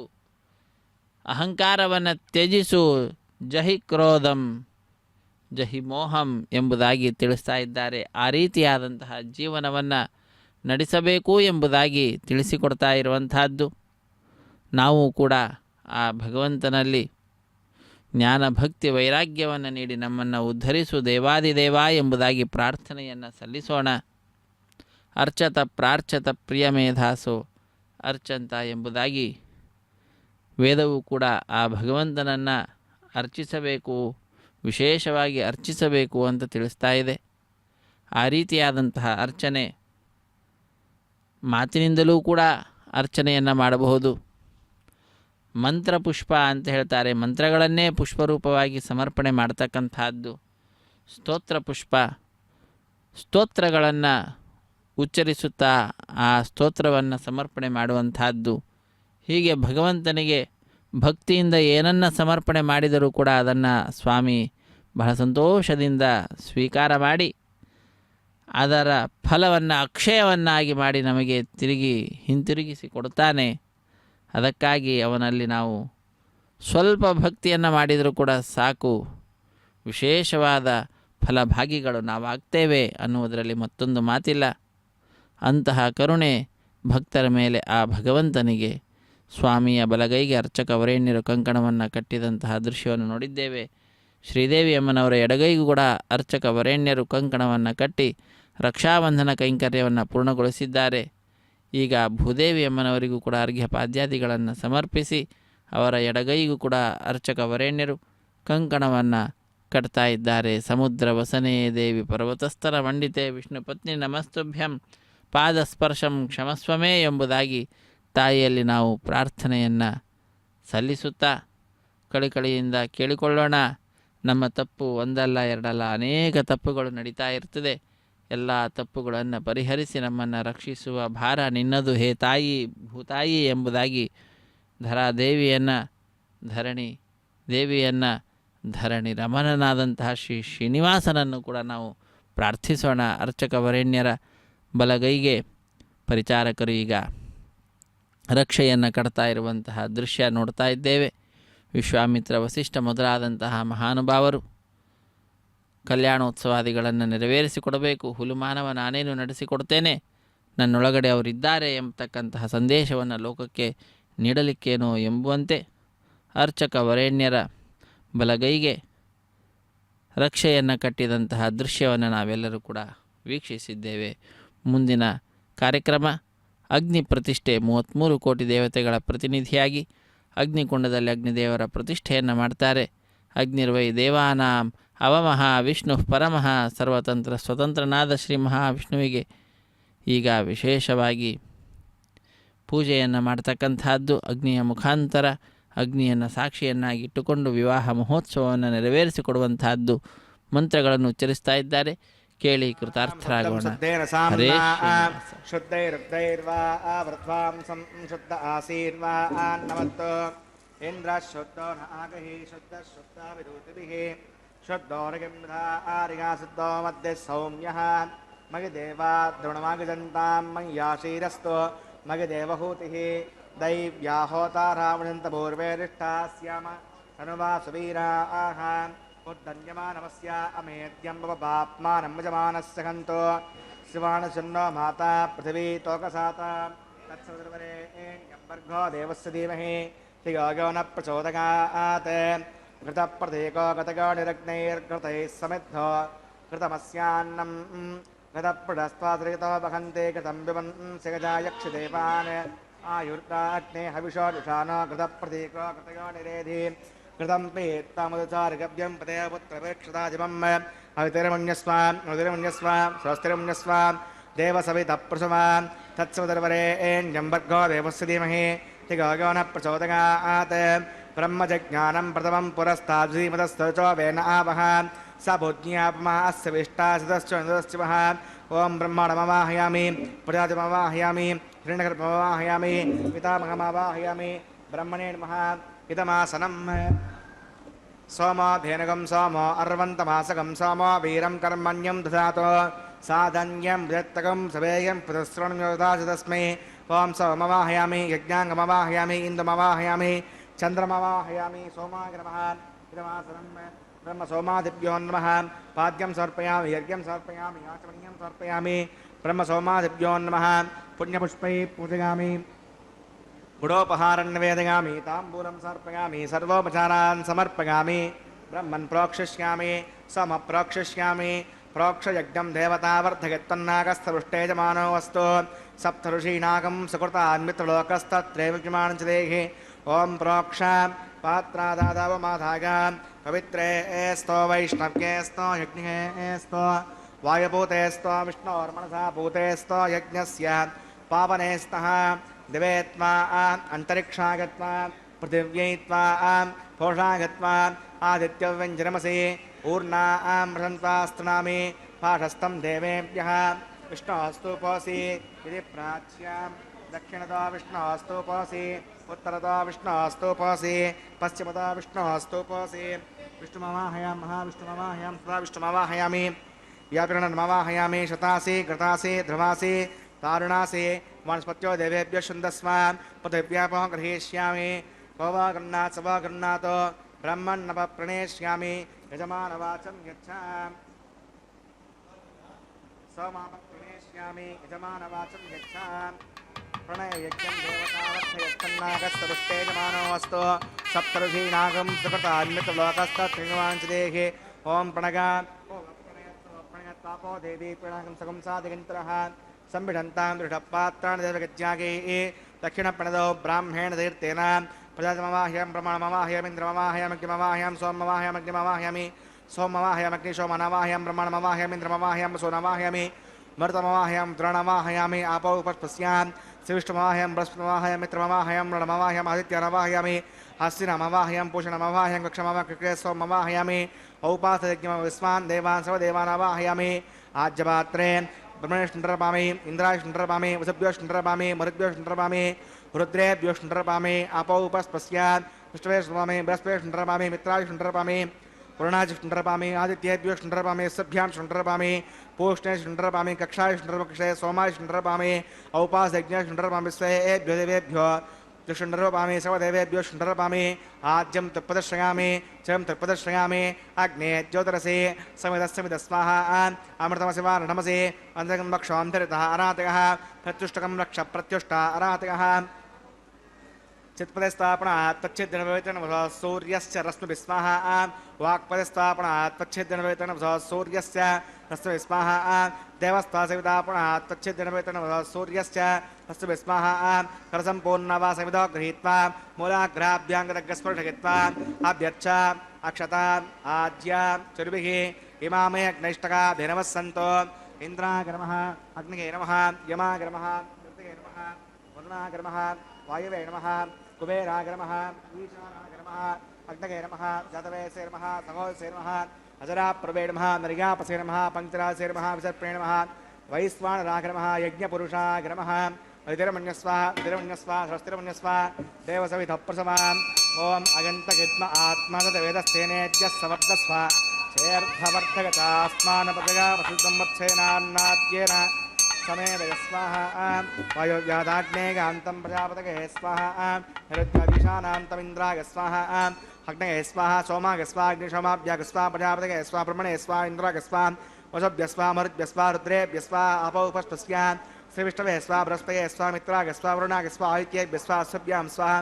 ಅಹಂಕಾರವನ್ನು ತ್ಯಜಿಸು, ಜಹಿ ಕ್ರೋಧಂ ಜಹಿ ಮೋಹಂ ಎಂಬುದಾಗಿ ತಿಳಿಸ್ತಾ ಇದ್ದಾರೆ. ಆ ರೀತಿಯಾದಂತಹ ಜೀವನವನ್ನು ನಡೆಸಬೇಕು ಎಂಬುದಾಗಿ ತಿಳಿಸಿಕೊಡ್ತಾ ಇರುವಂತಹದ್ದು. ನಾವು ಕೂಡ ಆ ಭಗವಂತನಲ್ಲಿ ಜ್ಞಾನ ಭಕ್ತಿ ವೈರಾಗ್ಯವನ್ನು ನೀಡಿ ನಮ್ಮನ್ನು ಉದ್ಧರಿಸು ದೇವಾದಿದೇವ ಎಂಬುದಾಗಿ ಪ್ರಾರ್ಥನೆಯನ್ನು ಸಲ್ಲಿಸೋಣ. ಅರ್ಚತ ಪ್ರಾರ್ಚತ ಪ್ರಿಯ ಮೇಧಾಸೋ ಅರ್ಚಂತ ಎಂಬುದಾಗಿ ವೇದವು ಕೂಡ ಆ ಭಗವಂತನನ್ನು ಅರ್ಚಿಸಬೇಕು, ವಿಶೇಷವಾಗಿ ಅರ್ಚಿಸಬೇಕು ಅಂತ ತಿಳಿಸ್ತಾ ಇದೆ. ಆ ರೀತಿಯಾದಂತಹ ಅರ್ಚನೆ ಮಾತಿನಿಂದಲೂ ಕೂಡ ಅರ್ಚನೆಯನ್ನು ಮಾಡಬಹುದು. ಮಂತ್ರಪುಷ್ಪ ಅಂತ ಹೇಳ್ತಾರೆ, ಮಂತ್ರಗಳನ್ನೇ ಪುಷ್ಪರೂಪವಾಗಿ ಸಮರ್ಪಣೆ ಮಾಡ್ತಕ್ಕಂಥದ್ದು. ಸ್ತೋತ್ರ ಪುಷ್ಪ, ಸ್ತೋತ್ರಗಳನ್ನು ಉಚ್ಚರಿಸುತ್ತಾ ಆ ಸ್ತೋತ್ರವನ್ನು ಸಮರ್ಪಣೆ ಮಾಡುವಂಥದ್ದು. ಹೀಗೆ ಭಗವಂತನಿಗೆ ಭಕ್ತಿಯಿಂದ ಏನನ್ನು ಸಮರ್ಪಣೆ ಮಾಡಿದರೂ ಕೂಡ ಅದನ್ನು ಸ್ವಾಮಿ ಬಹಳ ಸಂತೋಷದಿಂದ ಸ್ವೀಕಾರ ಮಾಡಿ ಅದರ ಫಲವನ್ನು ಅಕ್ಷಯವನ್ನಾಗಿ ಮಾಡಿ ನಮಗೆ ಹಿಂತಿರುಗಿಸಿ ಕೊಡ್ತಾನೆ. ಅದಕ್ಕಾಗಿ ಅವನಲ್ಲಿ ನಾವು ಸ್ವಲ್ಪ ಭಕ್ತಿಯನ್ನು ಮಾಡಿದರೂ ಕೂಡ ಸಾಕು, ವಿಶೇಷವಾದ ಫಲಭಾಗಿಗಳು ನಾವಾಗ್ತೇವೆ ಅನ್ನುವುದರಲ್ಲಿ ಮತ್ತೊಂದು ಮಾತಿಲ್ಲ. ಅಂತಹ ಕರುಣೆ ಭಕ್ತರ ಮೇಲೆ ಆ ಭಗವಂತನಿಗೆ ಸ್ವಾಮಿಯ ಬಲಗೈಗೆ ಅರ್ಚಕ ವರೇಣ್ಯರು ಕಂಕಣವನ್ನು ಕಟ್ಟಿದಂತಹ ದೃಶ್ಯವನ್ನು ನೋಡಿದ್ದೇವೆ. ಶ್ರೀದೇವಿ ಅಮ್ಮನವರ ಎಡಗೈಗೂ ಕೂಡ ಅರ್ಚಕ ವರೇಣ್ಯರು ಕಂಕಣವನ್ನು ಕಟ್ಟಿ ರಕ್ಷಾಬಂಧನ ಕೈಂಕರ್ಯವನ್ನು ಪೂರ್ಣಗೊಳಿಸಿದ್ದಾರೆ. ಈಗ ಭೂದೇವಿ ಅಮ್ಮನವರಿಗೂ ಕೂಡ ಅರ್ಘ್ಯಪಾದ್ಯಾದಿಗಳನ್ನು ಸಮರ್ಪಿಸಿ ಅವರ ಎಡಗೈಗೂ ಕೂಡ ಅರ್ಚಕ ವರೇಣ್ಯರು ಕಂಕಣವನ್ನು ಕಟ್ತಾ ಇದ್ದಾರೆ. ಸಮುದ್ರ ವಸನೇ ದೇವಿ ಪರ್ವತಸ್ಥರ ಮಂಡಿತೆ ವಿಷ್ಣು ಪತ್ನಿ ನಮಸ್ತುಭ್ಯಂ ಪಾದಸ್ಪರ್ಶಂ ಕ್ಷಮಸ್ವಮೇ ಎಂಬುದಾಗಿ ತಾಯಿಯಲ್ಲಿ ನಾವು ಪ್ರಾರ್ಥನೆಯನ್ನು ಸಲ್ಲಿಸುತ್ತಾ ಕಳಿಕಳಿಯಿಂದ ಕೇಳಿಕೊಳ್ಳೋಣ. ನಮ್ಮ ತಪ್ಪು ಒಂದಲ್ಲ ಎರಡಲ್ಲ ಅನೇಕ ತಪ್ಪುಗಳು ನಡೀತಾ ಇರ್ತದೆ. ಎಲ್ಲ ತಪ್ಪುಗಳನ್ನು ಪರಿಹರಿಸಿ ನಮ್ಮನ್ನು ರಕ್ಷಿಸುವ ಭಾರ ನಿನ್ನದು ಹೇ ತಾಯಿ ಭೂತಾಯಿ ಎಂಬುದಾಗಿ ಧರಾದೇವಿಯನ್ನು ಧರಣಿ ದೇವಿಯನ್ನು ಧರಣಿ ರಮಣನಾದಂತಹ ಶ್ರೀ ಶ್ರೀನಿವಾಸನನ್ನು ಕೂಡ ನಾವು ಪ್ರಾರ್ಥಿಸೋಣ. ಅರ್ಚಕ ವರೇಣ್ಯರ ಬಲಗೈಗೆ ಪರಿಚಾರಕರು ಈಗ ರಕ್ಷೆಯನ್ನು ಕಟ್ತಾ ಇರುವಂತಹ ದೃಶ್ಯ ನೋಡ್ತಾ ಇದ್ದೇವೆ. ವಿಶ್ವಾಮಿತ್ರ ವಸಿಷ್ಠ ಮೊದಲಾದಂತಹ ಮಹಾನುಭಾವರು ಕಲ್ಯಾಣೋತ್ಸವಾದಿಗಳನ್ನು ನೆರವೇರಿಸಿಕೊಡಬೇಕು. ಹುಲುಮಾನವ ನಾನೇನು ನಡೆಸಿಕೊಡ್ತೇನೆ, ನನ್ನೊಳಗಡೆ ಅವರಿದ್ದಾರೆ ಎಂಬತಕ್ಕಂತಹ ಸಂದೇಶವನ್ನು ಲೋಕಕ್ಕೆ ನೀಡಲಿಕ್ಕೇನೋ ಎಂಬುವಂತೆ ಅರ್ಚಕ ವರೇಣ್ಯರ ಬಲಗೈಗೆ ರಕ್ಷೆಯನ್ನು ಕಟ್ಟಿದಂತಹ ದೃಶ್ಯವನ್ನು ನಾವೆಲ್ಲರೂ ಕೂಡ ವೀಕ್ಷಿಸಿದ್ದೇವೆ. ಮುಂದಿನ ಕಾರ್ಯಕ್ರಮ ಅಗ್ನಿ ಪ್ರತಿಷ್ಠೆ. 33 ಕೋಟಿ ದೇವತೆಗಳ ಪ್ರತಿನಿಧಿಯಾಗಿ ಅಗ್ನಿಕುಂಡದಲ್ಲಿ ಅಗ್ನಿದೇವರ ಪ್ರತಿಷ್ಠೆಯನ್ನು ಮಾಡ್ತಾರೆ. ಅಗ್ನಿರ್ವೈ ದೇವಾನಾಂ ಅವಮಃ ವಿಷ್ಣು ಪರಮಃ ಸರ್ವತಂತ್ರ ಸ್ವತಂತ್ರನಾದ ಶ್ರೀ ಮಹಾವಿಷ್ಣುವಿಗೆ ಈಗ ವಿಶೇಷವಾಗಿ ಪೂಜೆಯನ್ನು ಮಾಡ್ತಕ್ಕಂಥದ್ದು. ಅಗ್ನಿಯ ಮುಖಾಂತರ ಅಗ್ನಿಯನ್ನು ಸಾಕ್ಷಿಯನ್ನಾಗಿಟ್ಟುಕೊಂಡು ವಿವಾಹ ಮಹೋತ್ಸವವನ್ನು ನೆರವೇರಿಸಿಕೊಡುವಂತಹದ್ದು. ಮಂತ್ರಗಳನ್ನು ಉಚ್ಚರಿಸ್ತಾ ಇದ್ದಾರೆ, ಕೇಳಿ ಕೃತಾರ್ಥರಾಗೋಣ. ಹರೇ ಶುದ್ಧೈರ್ವಾ ವೃದ್ವಾಂಸಂ ಶುದ್ಧ ಆಸೀರ್ವಾ ನಮತ್ತು ಇಂದ್ರ ಶುದ್ಧೋ ನಾಗಹಿ ಶುದ್ಧ ಶುದ್ಧ ವಿರೋಧಿಭಿಃ ಶುದ್ಧೋರ್ಗಿಂಧಾರಿಗಾ ಶುದ್ಧೋ ಮಧ್ಯೆ ಸೌಮ್ಯಃ ಮಗಿದೇವಾ ದ್ರೋಣಮಾಗಜಂತಾಂ ಮಯ್ಯಾಶೀರಸ್ತು ಮಗಿದೇವಹೂತಿಃ ದೈವ್ಯಾ ಹೋತಾರಾವಣಂತ ಪೂರ್ವೇರಿಷ್ಠಾ ಸ್ಯಾಮ ತನುವಾಸುವೀರಾಃ ಉದ್ದನ್ಯಮಾನಮಸ್ಯ ಅಮೇದ್ಯಂ ಪಾಪ್ಮಾನಂ ಯಜಮಾನಸ್ಯ ಹಂತೋ ಶಿವಾಣಶನ್ನೋ ಮಾತಾ ಪೃಥಿವೀ ತೋಕಸಾತ ತತ್ಸವಿತುರ್ವರೆಣ್ಯಂ ಭರ್ಗೋ ದೇವಸ್ಯ ಧೀಮಹಿ ಧಿಯೋ ನ ಪ್ರಚೋದಯಾತ್ ಘೃತಪ್ರತೀಕೋ ಗತಗೋ ನಿರಗ್ನೈರ್ಘೃತೈಃ ಸಮಿद्धೋ ಘೃತಮಸ್ಯಾನ್ನಂ ಘೃತಪೃಢಸ್ತ್ವಾದ್ರಿತೋ ವಹನ್ತೆ ಘೃತಂ ವಿವನ್ಸ್ಯ ಗಜಾಯಕ್ಷಿದೇವಾನ್ ಆಯುರ್ಗಾಗ್ನೇ ಹವಿಷೋ ದುಷಾನೋ ಘೃತಪ್ರತೀಕೋ ಗತಗೋ ನಿರೇಧಿ ಘೃತಂ ಪೀತ್ತಮದುಚಾರ್ಗವ್ಯಂ ಪದೇ ಪುತ್ರವೇಕ್ಷದಾಜಿಮಂ ಅವಿತಿರ್ಮಣ್ಯಸ್ವ ಅವಿತಿರ್ಮಣ್ಯಸ್ವ ಸ್ವಸ್ತಿರ್ಮಣ್ಯಸ್ವ ದೇವಸವಿತಪ್ರಸುವ ತತ್ಸವಿತುರ್ವರೆಣ್ಯಂ ಭರ್ಗೋ ದೇವಸ್ಯ ಧೀಮಹಿ ಧಿಯೋ ನ ಪ್ರಚೋದಯಾತ್ ಬ್ರಹ್ಮಜಜ್ಞಾನಂ ಪ್ರಥಮಂ ಪುರಸ್ತಾದ್ಧೀಮತಸ್ತಚೋ ವೇನ ಆವಹ ಸ ಭೂಜ್ಞಾಪಮಃ ಅಸ್ಯ ವಿಷ್ಟಾಸಿತಶ್ಚ ನಿದಶ್ಚಿವಃ ಓಂ ಬ್ರಹ್ಮಾಣಮವಾಹಯಾಮಿ ಪ್ರಜಾತಿಮವಾಹಯಾಮಿ ಹಿರಣ್ಯಗರ್ಭಮವಾಹಯಾಮಿ ಪಿತಾಮಹಮವಾಹಯಾಮಿ ಬ್ರಹ್ಮಣೇ ನಮಃ ಇದಮಾಸನಂ ಸೋಮೋ ಧೇನುಗಂ ಸೋಮೋ ಅರ್ವಂತಮಾಸಗಂ ಸೋಮೋ ವೀರಂ ಕರ್ಮಣ್ಯಂ ದಧಾತೋ ಸಾಧನ್ಯಂ ವೃತ್ತಗಂ ಸವೇಯಂ ಪುತಸ್ರಣೋದಾಸಿ ತಸ್ಮೈ ಓಂ ಸೋಮವಾಹಯಾಮಿ ಯಜ್ಞಾಂಗಮವಾಹಯಾಮಿ ಇಂದುಮವಾಹಯಾಮಿ ಚಂದ್ರಮವಾಹಯಾಮಿ ಸೋಮಾಯ ನಮಃ ಇದಮಾಸನಂ ಬ್ರಹ್ಮ ಸೋಮಾದಿಭ್ಯೋ ನಮಃ ಪಾದ್ಯಂ ಸಮರ್ಪಯಾಮಿ ಯಜ್ಞಂ ಸಮರ್ಪಯಾಮಿ ಆಚಮನ್ಯಂ ಸಮರ್ಪಯಾಮಿ ಬ್ರಹ್ಮ ಸೋಮಾದಿಭ್ಯೋ ನಮಃ ಪುಣ್ಯಪುಷ್ಪೈ ಪೂಜಯಾಮಿ गुडोपहारन्वेदयामि ताम्बूलं समर्पयामि सर्वोपचारान् समर्पयामि ब्रह्मन् प्रोक्षिष्यामि समप्रोक्षिष्यामि प्रोक्षयज्ञं देवतावर्धयत्तन्नागस्थरुष्टेजमानो वस्तु सप्तऋषीनागं सुकृतान्मित्रलोकस्तत्रैव देहि ॐ प्रोक्ष पात्रादादवमाधाग पवित्रे स्तो वैष्णव्ये स्तो यज्ञे स्तो वायुभूते स्तो विष्णोर्मनसा भूते स्तो यज्ञस्य पावने स्तः दिवे त्वा अंतरिक्षा गत्वा पृथिव्यै त्वा पोषा गत्वा आदित्यव्यञ्जनमसि ऊर्ना मृषन्त्वास्तुनामि पाठस्थं देवेभ्यः विष्णोस्तुपोऽसि इति प्राच्यां दक्षिणतो विष्णोस्तुपोऽसि उत्तरतो विष्णोस्तुपोऽसि पश्चिमतो विष्णोस्तुपोऽसि विष्णुमवाहयामि महाविष्णुमवाहयामि सदा विष्णुमवाहयामि व्याकरणमवाहयामि शतासि घृतासि ध्रुवासि तारुणासि वनस्पत्यो देवेभ्यो शुन्दस्व पृथिव्यापो गृहीष्यामि को वा गृह्णात् स वा गृह्णात् ब्रह्मन्नव प्रणेष्यामि यजमानवाचं यच्छामि सोमापः प्रणेष्यामि यजमानवाचं यच्छामि प्रणययज्ञं देवतावर्थयत्तन्नागस्तरुष्टे यजमानो वस्तु सप्तऋषीनागं सुकृतान्मित्रलोकस्तत्रिणवाञ्चदेहि ॐ प्रणगा प्रणयत्तापो देवी प्रणगं सगं साधिगन्तरः संबिडन्तां दृढपात्राणि देवगत्यागे दक्षिणप्रणदौ ब्राह्मेण तीर्थेन प्रजातमवाह्यं ब्रह्मणमवाह्यमिन्द्रमवाह्यमग्निमवाह्यं सोममवाह्यमग्निमवाह्यमि सोममवाह्यमग्नि सोमनवाह्यं ब्रह्मणमवाह्यमिन्द्रमवाह्यं सोनवाह्यमि मर्तमवाह्यं द्रोणमवाह्यामि आपौ उपस्पस्यां शिविष्टमवाह्यं बृहस्पतिमवाह्यं मित्रमवाह्यं रणमवाह्यम् आदित्यनवाह्यामि हस्तिनमवाह्यं पूषणमवाह्यं कक्षमवाक्रिके सोममवाह्यामि औपासयज्ञं विश्वान् देवान् सर्वदेवानवाह्यामि आज्यपात्रे ब्रह्मणेष्टरपामि इंद्राष्टरपामि वसुभ्योष्टरपामि मरुद्भ्योष्टरपामि रुद्रेभ्यो शुण्डरपामि आपौ उपस्पस्यात् विष्णवे शुण्डरपामि बृहस्पति शुण्डरपामि मित्राय शुण्डरपामि वरुणाय शुण्डरपामि आदित्येभ्यो शुण्डरपामि सभ्यां शुण्डरपामि पूष्णे शुण्डरपामि कक्षाय शुण्डरपक्षे सोमाय शुण्डरपामि औपासयज्ञ शुण्डरपामि स्वेभ्यो देवेभ्यो शुण्डरपामि सर्वदेवेभ्यो शुण्डरपामि आज्यं तत्पदश्रयामि चं तत्पदश्रयामि अग्ने ज्योतिरसि समिदस्समिद स्वाहा अमृतमसि वा नमसि अन्धकं वक्षान्तरितः अरातकः प्रत्युष्टकं रक्ष प्रत्युष्ट अरातकः चित्पदस्थापनात् तच्छिद्दिनवेतनवसः सूर्यस्य रश्मिभिः स्वाहा वाक्पदस्थापनात् तच्छिद्दिनवेतनवसः सूर्यस्य रश्मिभिः स्वाहा देवस्थासवितापनात् तच्छिद्दिनवेतनवसः सूर्यस्य रश्मिभिः स्वाहा करसम्पूर्णवा सवितो गृहीत्वा मूलाग्राभ्याङ्गदग्रस्पर्शयित्वा अभ्यर्च अक्षता आज्य चुर्भिः इमामे अग्नैष्टका धिनवः सन्तो इन्द्राय नमः अग्निगे नमः यमाय नमः ऋतये नमः वरुणाय नमः वायवे नमः कुबेराय नमः ईशानाय नमः अग्नगे नमः जातवेसे नमः सहोसे नमः अजराप्रभे नमः नर्यापसे नमः पङ्क्तिरासे नमः विसर्पणे नमः वैश्वानराय नमः यज्ञपुरुषाय नमः अधिरमन्यस्वा अधिरमन्यस्वा स्वस्तिरमन्यस्वा देवसवितः प्रसवाम् ॐ अगन्तगित्म आत्मागतवेदस्थेनेद्यः सवर्धस्व चेर्धवर्धगतास्मानपदया वसुतं वत्सेनान्नाद्येन समेदय स्वाहा वायुव्यादाग्नेगान्तं प्रजापतये स्वाहा निरुद्यादिशानान्तमिन्द्राय स्वाहा अग्नये स्वाहा सोमाय स्वाहा अग्निशोमाभ्याग स्वाहा प्रजापतये स्वाहा ब्रह्मणे स्वाहा इन्द्राय स्वाहा वसुभ्यः स्वाहा मरुद्भ्यः स्वाहा रुद्रेभ्यः स्वाहा अपौ उपस्पस्याः श्रीविष्णवे स्वाहा बृहस्पतये स्वाहा मित्राय स्वाहा वरुणाय स्वाहा आदित्येभ्यः स्वाहा अश्वभ्यां स्वाहा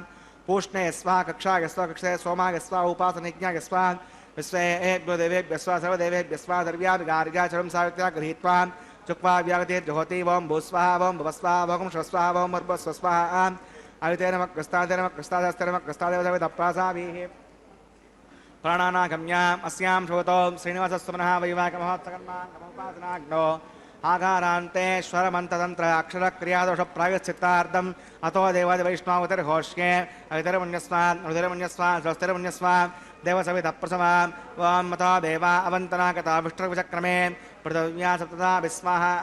पूष्णे स्वाहा कक्षाय स्वाहा कक्षये सोमाय स्वाहा उपासनयज्ञाय स्वाहा विश्वेभ्यो देवेभ्यः स्वाहा सर्वदेवेभ्यः स्वाहा द्रव्याभिगार्याचरं सावित्र्या गृहीत्वा चुक्वा व्यागतिर्जहोति वं भूस्वाहा वं भवस्वाहा वं स्वस्वाहा वं भर्भस्वस्वाहा आयुतेन मक्कस्तादेन मक्कस्तादस्तेन मक्कस्तादेवसवितप्रासाभिः प्राणानागम्याम् अस्यां श्रोतो श्रीनिवासस्वनः वैवाकमहोत्सकर्मा नमोपासनाग्नो आकारान्तेश्वरमन्ततन्त्र अक्षरक्रियादोषप्रायश्चित्तार्थम् अतो देवादिवैष्णवतिर्घोष्ये अवितरमन्यस्वान् अनुतिरमन्यस्वान् स्वस्तिरमन्यस्वान् देवसवितप्रसवान् वां मतो देवा अवन्तनागता विष्णुविचक्रमे पृथिव्या सप्तता विस्वाहा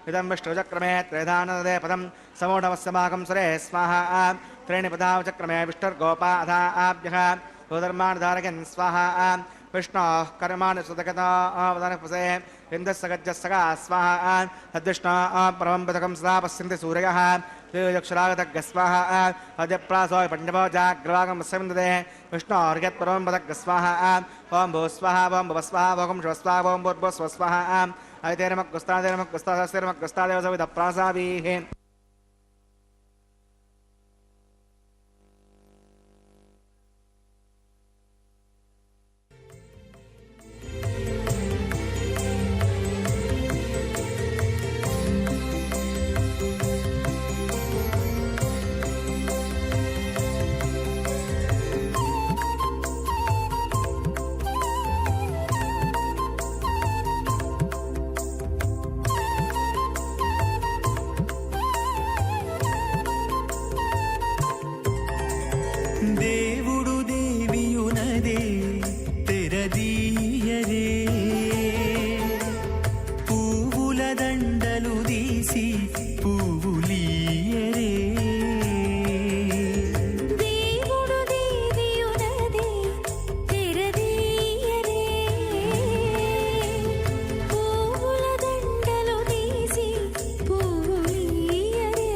इदं विष्णुचक्रमे त्रेधानदे पदं समूढमस्यमाकं सुरे स्वाहा त्रीणि पदावचक्रमे विष्णुर्गोपा अधा आभ्यः स्वधर्माणधारकन् स्वाहा विष्णोः कर्माणि सुतगता अवधानपसे इन्द्रस्य गज्जस्सगा स्वाहा तद्विष्णो परमं पदकं सदा पश्यन्ति सूर्यः त्रियक्षरागतज्ञ स्वाहा अद्यप्रासोय पण्डवो जाग्रवागं वस्यविन्दते विष्णोर्यत्परमं पदज्ञ स्वाहा ॐ भूस्वाहा ॐ भवस्वाहा ॐ शिवस्वाहा ॐ भूर्भुवस्वस्वाहा अयतेनमक्कुस्तादेनमक्कुस्तादेवसवितप्रासाभिः దేవుడు దేవియునదే తెరదీయరే పువ్వుల దండలు తీసి పువ్వులీయరే దేవుడు దేవియునదే తెరదీయరే పువ్వుల దండలు తీసి పువ్వులీయరే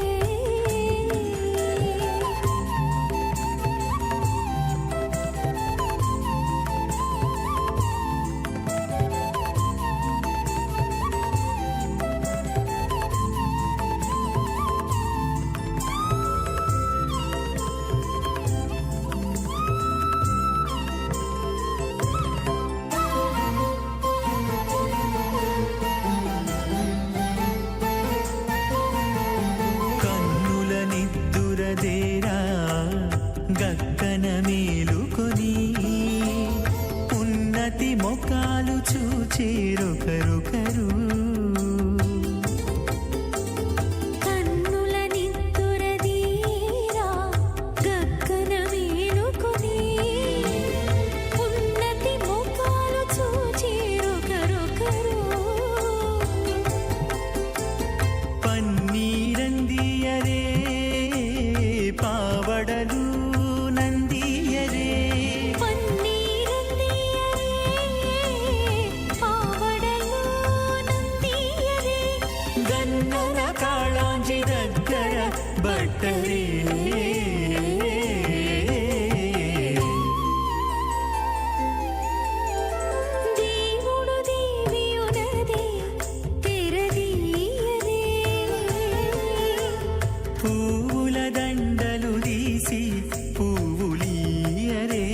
గంగన కాళాంజి దగ్గర బట్టరే దేవుడు దేవియునదే తెరదీయరే పూల దండలు తీసి పువ్వులీయరే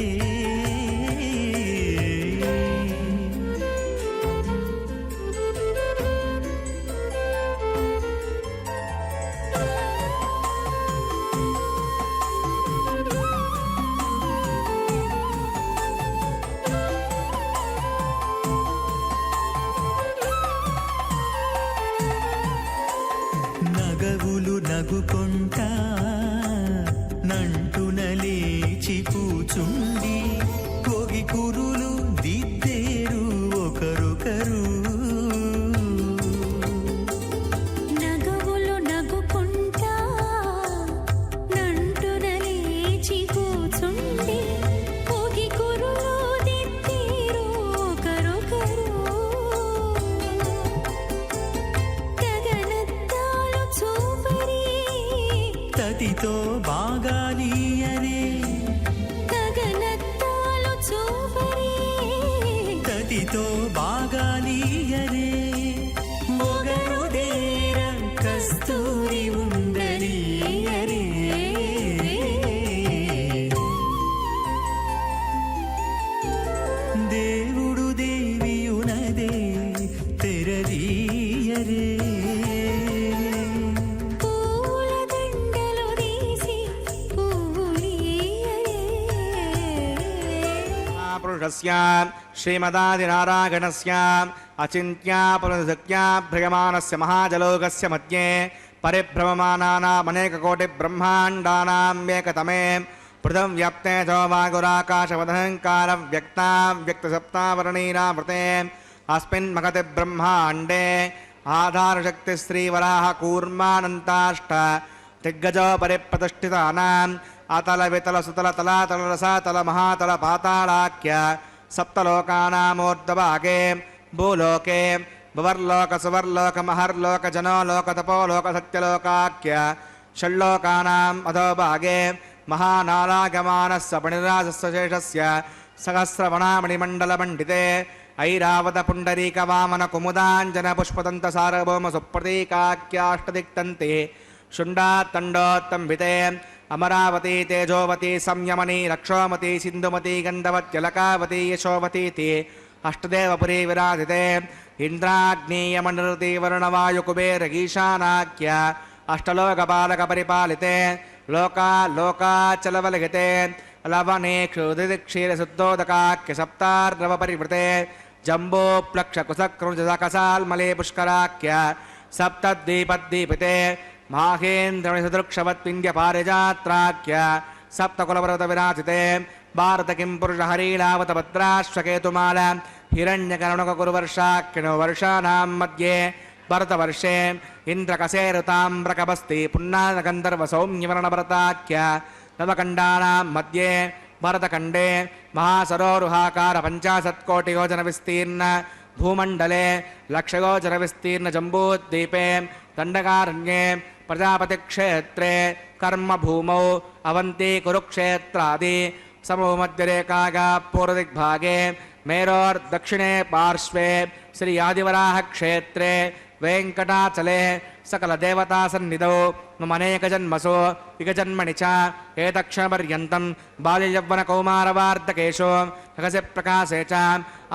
నగవులు నగుకొంటా నంటున లేచి కూచుండి కొగి కురులు దిద్దేరు ఒకరొకరు నగవులు నగుకుంటా నంటున లేచి కూచుండి పోగి కురులు దిద్దేరు ఒకరొకరు గగనద్దాలు చూపరి తతితో బాగాలీయరే గగనద్దాలు చూపరి తతితో బాగాలీయరే మొగరు దేర కస్తూరి ఉండలీయరే దేవుడు దేవియునదే తెరదీయరే పూల దండలు తీసి పువ్వులీయరే పురుషస్య శ్రీమదాదినారాయణస్య అచింత్యా పునరుక్త్యాభ్రయమానస్య మహాజలోకస్య మధ్యే పరిభ్రమమానానామనేకకోటి బ్రహ్మాండానాం ఏకతమే పృథం వ్యాప్తే చోవాగురాకాశవదహంకార వ్యక్తావ్యక్తసప్తావరణీరావృతే అస్మిన్ మగతి బ్రహ్మాండే ఆధారశక్తి శ్రీవరాహ కూర్మానంతాష్ట దిగ్గజో పరిప్రతిష్ఠితానాం అతల వితల సుతల తలాతల రసాతల మహాతల పాతాళాఖ్య సప్తలోకానామూర్ధభాగే భూలోకే భువర్లోక సువర్లోక మహర్లోక జనోలోక తపోలోక సత్యలోకాఖ్య షణ్లోకానాం అధోభాగే మహానాలాగమానస్య పణిరాజస్య శేషస్య సహస్రవణామణిమండలమండితే ఐరావత పుండరీక వామన కుముదాంజన పుష్పదంత సార్వభౌమ సుప్రతీకాఖ్యాష్టదిక్తంతే శుండాత్తండోత్తంబితే అమరావతి తేజోవతి సంయమని రక్షోమతి సింధుమతి గంధవత్యలకావతి యశోవతీతి అష్టదేవపురీ విరాజితే ఇంద్రాగ్నేయమనుతి వరుణవాయుకుబేరగీశానాఖ్య అష్టలోకపాలక పరిపాలితే లోకా లోకాచలవలగితే లవనే క్షుదిక్షీరశుద్ధోదకాఖ్య సప్తార్ణవ పరివృతే జంబోప్లక్షకుశక్రుజకసాల్మలే పుష్కరాఖ్య సప్తద్వీపద్వీపితే మాహేంద్రనిషదృక్షవత్పిండ్యపారిజాత్రాఖ్య సప్తకులవ్రత విరాజితే భారత కిం పురుష హరీలావత భద్రాశ్వకేతుమాల హిరణ్యకరుణకురువర్షాఖ్యనో వర్షానాం మధ్యే భరతవర్షే ఇంద్రకసేరుతామ్రకబస్తి పున్నాగంధర్వ సౌమ్యవర్ణభరతాఖ్య నవకండానాం మధ్యే భరతఖండే మహాసరోరుహాకార 50 కోటి యోజన విస్తీర్ణ భూమండలే లక్షయోజన విస్తీర్ణ జంబూద్వీపే దండకారణ్యే ప్రజాపతిక్షేత్రే కర్మభూమౌ అవంతి కురుక్షేత్రాది సమూహమధ్యరేఖాగా పూర్వదిగ్భాగే మేరోర్దక్షిణే పార్శ్వే శ్రీ ఆదివరాహక్షేత్రే వెంకటాచలే సకలదేవతాసన్నిధౌ మమనేకజన్మసో ఇకజన్మణి చ ఏతక్షణపర్యంతం బాల్యయవ్వనకౌమారవార్ధకేషు నగసి ప్రకాశే చ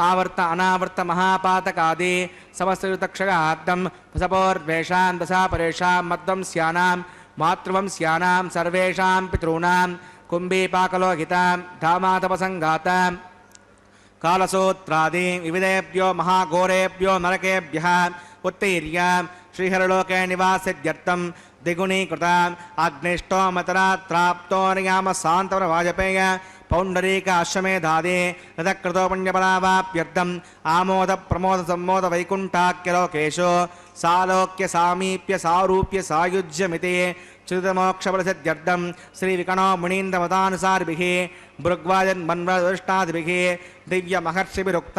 ఆవర్త అనావర్త మహాపాతకాది సమస్తయుతక్షగార్థం వసపోర్వేషాం దశాపరేషాం మధ్వం స్యానాం మాతృవంస్యానాం సర్వేషాం పితॄణాం కుంభీపాకలోహితాం ధామాతపసంగాతాం కాలసూత్రాది వివిధేభ్యో మహాఘోరేభ్యో నరకేభ్యః ఉత్తీర్య శ్రీహరలోకే నివాసిత్యర్థం ద్విగుణీకృత అగ్నిష్టోమతరాత్రాప్తో నియామ సాంతవర వాజపేయ ಪೌಂಡರೀಕ ಅಶ್ವಮೇಧಾದಿ ರಥಕೃತೋ ಪುಣ್ಯಫಲಾವಾಪ್ಯರ್ಥಂ ಆಮೋದ ಪ್ರಮೋದ ಸಂಮೋದ ವೈಕುಂಠಾಖ್ಯಲೋಕೇಶು ಸಾಲೋಕ್ಯ ಸಾಮೀಪ್ಯ ಸಾರೂಪ್ಯ ಸಾಯುಜ್ಯಮಿತಿ ಚ್ಯುತಮೋಕ್ಷಫಲಸಿದ್ಧ್ಯರ್ಥಂ ಶ್ರೀವಿಕಣೋ ಮುನೀಂದ್ರಮತಾನುಸಾರಿಭಿಃ ಭೃಗ್ವಾಜನ್ಮನ್ವದೃಷ್ಟಾದಿಭಿಃ ದಿವ್ಯಮಹರ್ಷಿಭಿರುಕ್ತ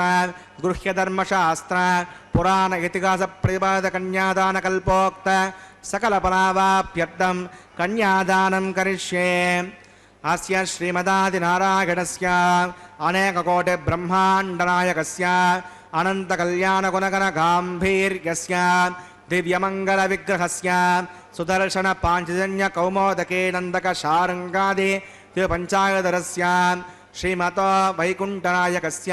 ಗೃಹ್ಯಧರ್ಮಶಾಸ್ತ್ರ ಪುರಾಣ ಇತಿಹಾಸ ಪ್ರತಿಪಾದ ಕನ್ಯಾದಾನಕಲ್ಪೋಕ್ತ सकलफलावाप्यर्थं कन्यादानं करिष्ये। अस्य श्रीमदादिनारायणस्य अनेककोटिब्रह्माण्डनायकस्य अनन्तकल्याणगुणगणगाम्भीर्यस्य दिव्यमङ्गलविग्रहस्य सुदर्शनपाञ्चजन्यकौमोदके नन्दकशारङ्गादि पञ्चायतरस्य श्रीमतो वैकुण्ठनायकस्य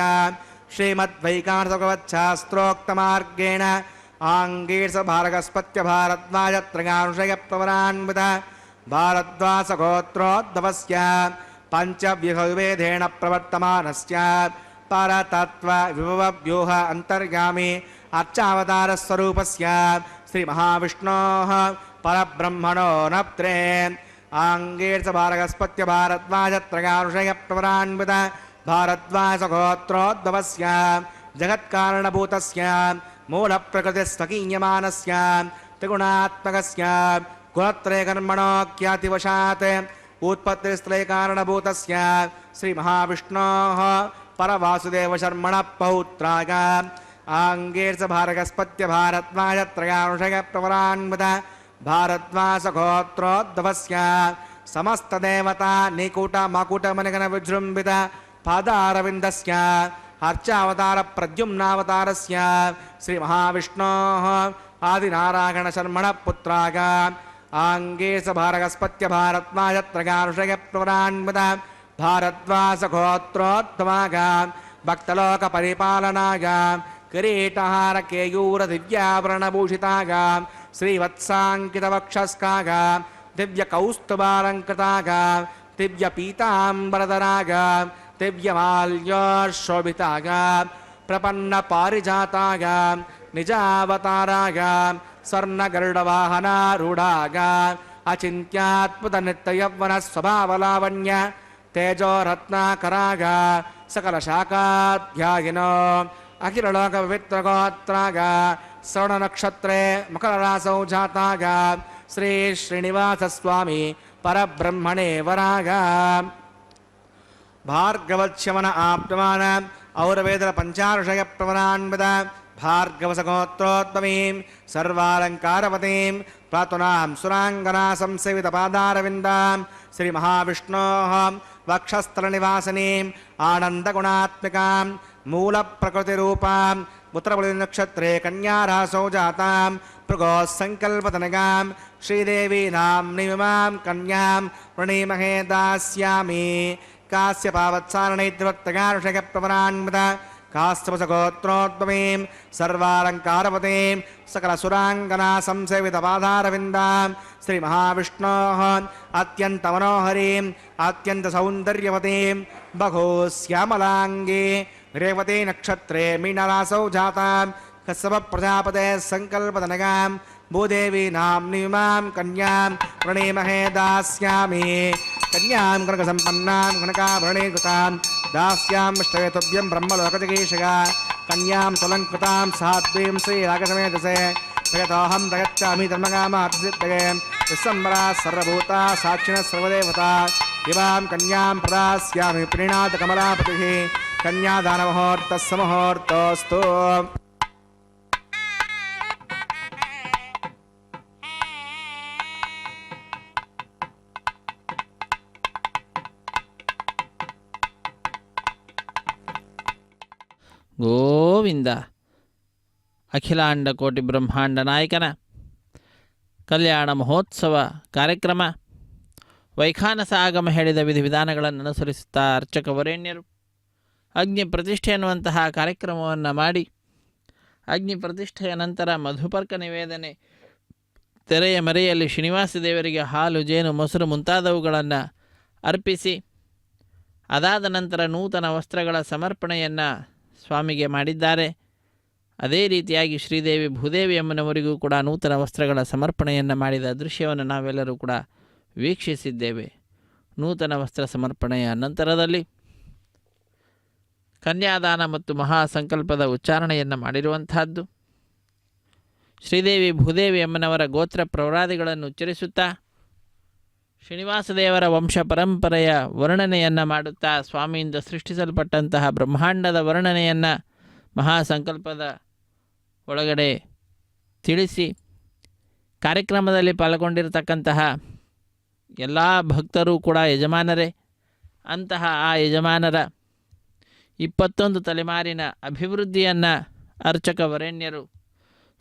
श्रीमद्वैकान्तभगवच्छास्त्रोक्तमार्गेण आङ्गीर्षभारगस्पत्य भारद्वाजत्रयानुषयप्रवरान्वित भारद्वासगोत्रोद्भवस्य पञ्चव्यूहविभेदेन प्रवर्तमानस्य परतत्त्वविभवव्यूह अन्तर्यामी अर्चावतारस्वरूपस्य श्रीमहाविष्णोः परब्रह्मणो नप्त्रे आङ्गीर्षभारगस्पत्य भारद्वाजत्रयानुषयप्रवरान्वित भारद्वासगोत्रोद्भवस्य जगत्कारणभूतस्य मूलप्रकृतिस्वकीयमानस्य त्रिगुणात्मकस्य गुणत्रयकर्मणोऽख्यातिवशात् उत्पत्तिस्त्रयकारणभूतस्य श्रीमहाविष्णोः परवासुदेवशर्मणः पौत्राय आङ्गीर्षभारगस्पत्य भारद्वाजत्रयानुषयप्रवरान्वित भारद्वासगोत्रोद्भवस्य समस्तदेवता निकुटमकुटमनिगणविजृम्भित पादारविन्दस्य अर्चावतार प्रद्युम्नावतारस्य श्रीमहाविष्णोः आदिनारायणशर्मणः पुत्राय आङ्गीर्षभारगस्पत्य भारद्वाजत्रयानुषयप्रवरान्वित भारद्वासगोत्रोद्भवाय भक्तलोकपरिपालनाय किरीटहारकेयूरदिव्याभरणभूषिताय श्रीवत्साङ्कितवक्षस्काय दिव्यकौस्तुभालङ्कृताय दिव्यपीताम्बरधराय दिव्यमाल्योशोभिताय प्रपन्नपारिजाताय निजावताराय स्वर्णगरुडवाहनारूढाय अचिन्त्यात्मतनित्ययौवनस्वभावलावण्य तेजोरत्नाकराय सकलशाखाध्यायिनो अखिललोकपवित्रगोत्राय श्रवणनक्षत्रे मकररासौ जाताय श्री श्रीनिवासस्वामी परब्रह्मणे वराय भार्गवच्छमन आप्तमान औरवेदर पंचाऋषय प्रवरान्वित भार्गवसगोत्रोद्भवीं सर्वालंकारवतीं प्रातुनां सुरांगना संसेवितपादारविन्दां श्रीमहाविष्णोः वक्षस्थलनिवासिनीं आनन्दगुणात्मिकां मूलप्रकृतिरूपां उत्तरबलिनक्षत्रे कन्यारासौ जातां भृगोः श्रीदेवी नाम्नीमां कन्यां वृणीमहे दास्यामि कास्यपावत्सारणैद्रवत्तगानुषयप्रवरान्वित कास्यपसगोत्रोद्भवीं सर्वालङ्कारवतीं सकलसुराङ्गना संसेवितपादारविन्दां श्रीमहाविष्णोः अत्यन्तमनोहरीं अत्यन्तसौन्दर्यवतीं बहूश्यामलाङ्गी रेवती नक्षत्रे मीनरासौ जातां कश्यपप्रजापतेः सङ्कल्पतनगां भूदेवी नाम्नीमां कन्यां वृणीमहे दास्यामि कन्यां कनकसम्पन्नां कनकाभरणीकृतां दास्यामिष्टवेतुभ्यं ब्रह्मलोकजगीषया कन्यां तुलङ्कृतां साध्वीं श्रीरागसमेतसे प्रयतोऽहं प्रयच्छामि धर्मकामार्थसिद्धये विश्वम्बरा सर्वभूता साक्षिणः सर्वदेवता इमां कन्यां प्रदास्यामि प्रीणातकमलापतिः कन्यादानमुहूर्तः सममुहूर्तोऽस्तु। ಗೋವಿಂದ. ಅಖಿಲಾಂಡ ಕೋಟಿ ಬ್ರಹ್ಮಾಂಡ ನಾಯಕನ ಕಲ್ಯಾಣ ಮಹೋತ್ಸವ ಕಾರ್ಯಕ್ರಮ ವೈಖಾನಸ ಆಗಮ ಹೇಳಿದ ವಿಧಿವಿಧಾನಗಳನ್ನು ಅನುಸರಿಸುತ್ತಾ ಅರ್ಚಕ ವರೇಣ್ಯರು ಅಗ್ನಿ ಪ್ರತಿಷ್ಠೆ ಎನ್ನುವಂತಹ ಕಾರ್ಯಕ್ರಮವನ್ನು ಮಾಡಿ ಅಗ್ನಿ ಪ್ರತಿಷ್ಠೆಯ ನಂತರ ಮಧುಪರ್ಕ ನಿವೇದನೆ, ತೆರೆಯ ಮರೆಯಲ್ಲಿ ಶ್ರೀನಿವಾಸ ದೇವರಿಗೆ ಹಾಲು, ಜೇನು, ಮೊಸರು ಮುಂತಾದವುಗಳನ್ನು ಅರ್ಪಿಸಿ ಅದಾದ ನಂತರ ನೂತನ ವಸ್ತ್ರಗಳ ಸಮರ್ಪಣೆಯನ್ನು ಸ್ವಾಮಿಗೆ ಮಾಡಿದ್ದಾರೆ. ಅದೇ ರೀತಿಯಾಗಿ ಶ್ರೀದೇವಿ ಭೂದೇವಿ ಅಮ್ಮನವರಿಗೂ ಕೂಡ ನೂತನ ವಸ್ತ್ರಗಳ ಸಮರ್ಪಣೆಯನ್ನು ಮಾಡಿದ ದೃಶ್ಯವನ್ನು ನಾವೆಲ್ಲರೂ ಕೂಡ ವೀಕ್ಷಿಸಿದ್ದೇವೆ. ನೂತನ ವಸ್ತ್ರ ಸಮರ್ಪಣೆಯ ನಂತರದಲ್ಲಿ ಕನ್ಯಾದಾನ ಮತ್ತು ಮಹಾಸಂಕಲ್ಪದ ಉಚ್ಚಾರಣೆಯನ್ನು ಮಾಡಿರುವಂತಹದ್ದು. ಶ್ರೀದೇವಿ ಭೂದೇವಿ ಅಮ್ಮನವರ ಗೋತ್ರ ಪ್ರವರಾದಿಗಳನ್ನು ಉಚ್ಚರಿಸುತ್ತಾ ಶ್ರೀನಿವಾಸ ದೇವರ ವಂಶ ಪರಂಪರೆಯ ವರ್ಣನೆಯನ್ನು ಮಾಡುತ್ತಾ ಸ್ವಾಮಿಯಿಂದ ಸೃಷ್ಟಿಸಲ್ಪಟ್ಟಂತಹ ಬ್ರಹ್ಮಾಂಡದ ವರ್ಣನೆಯನ್ನು ಮಹಾಸಂಕಲ್ಪದ ಒಳಗಡೆ ತಿಳಿಸಿ ಕಾರ್ಯಕ್ರಮದಲ್ಲಿ ಪಾಲ್ಗೊಂಡಿರತಕ್ಕಂತಹ ಎಲ್ಲ ಭಕ್ತರು ಕೂಡ ಯಜಮಾನರೇ. ಅಂತಹ ಆ ಯಜಮಾನರ 21 ತಲೆಮಾರಿನ ಅಭಿವೃದ್ಧಿಯನ್ನು ಅರ್ಚಕ ವರೇಣ್ಯರು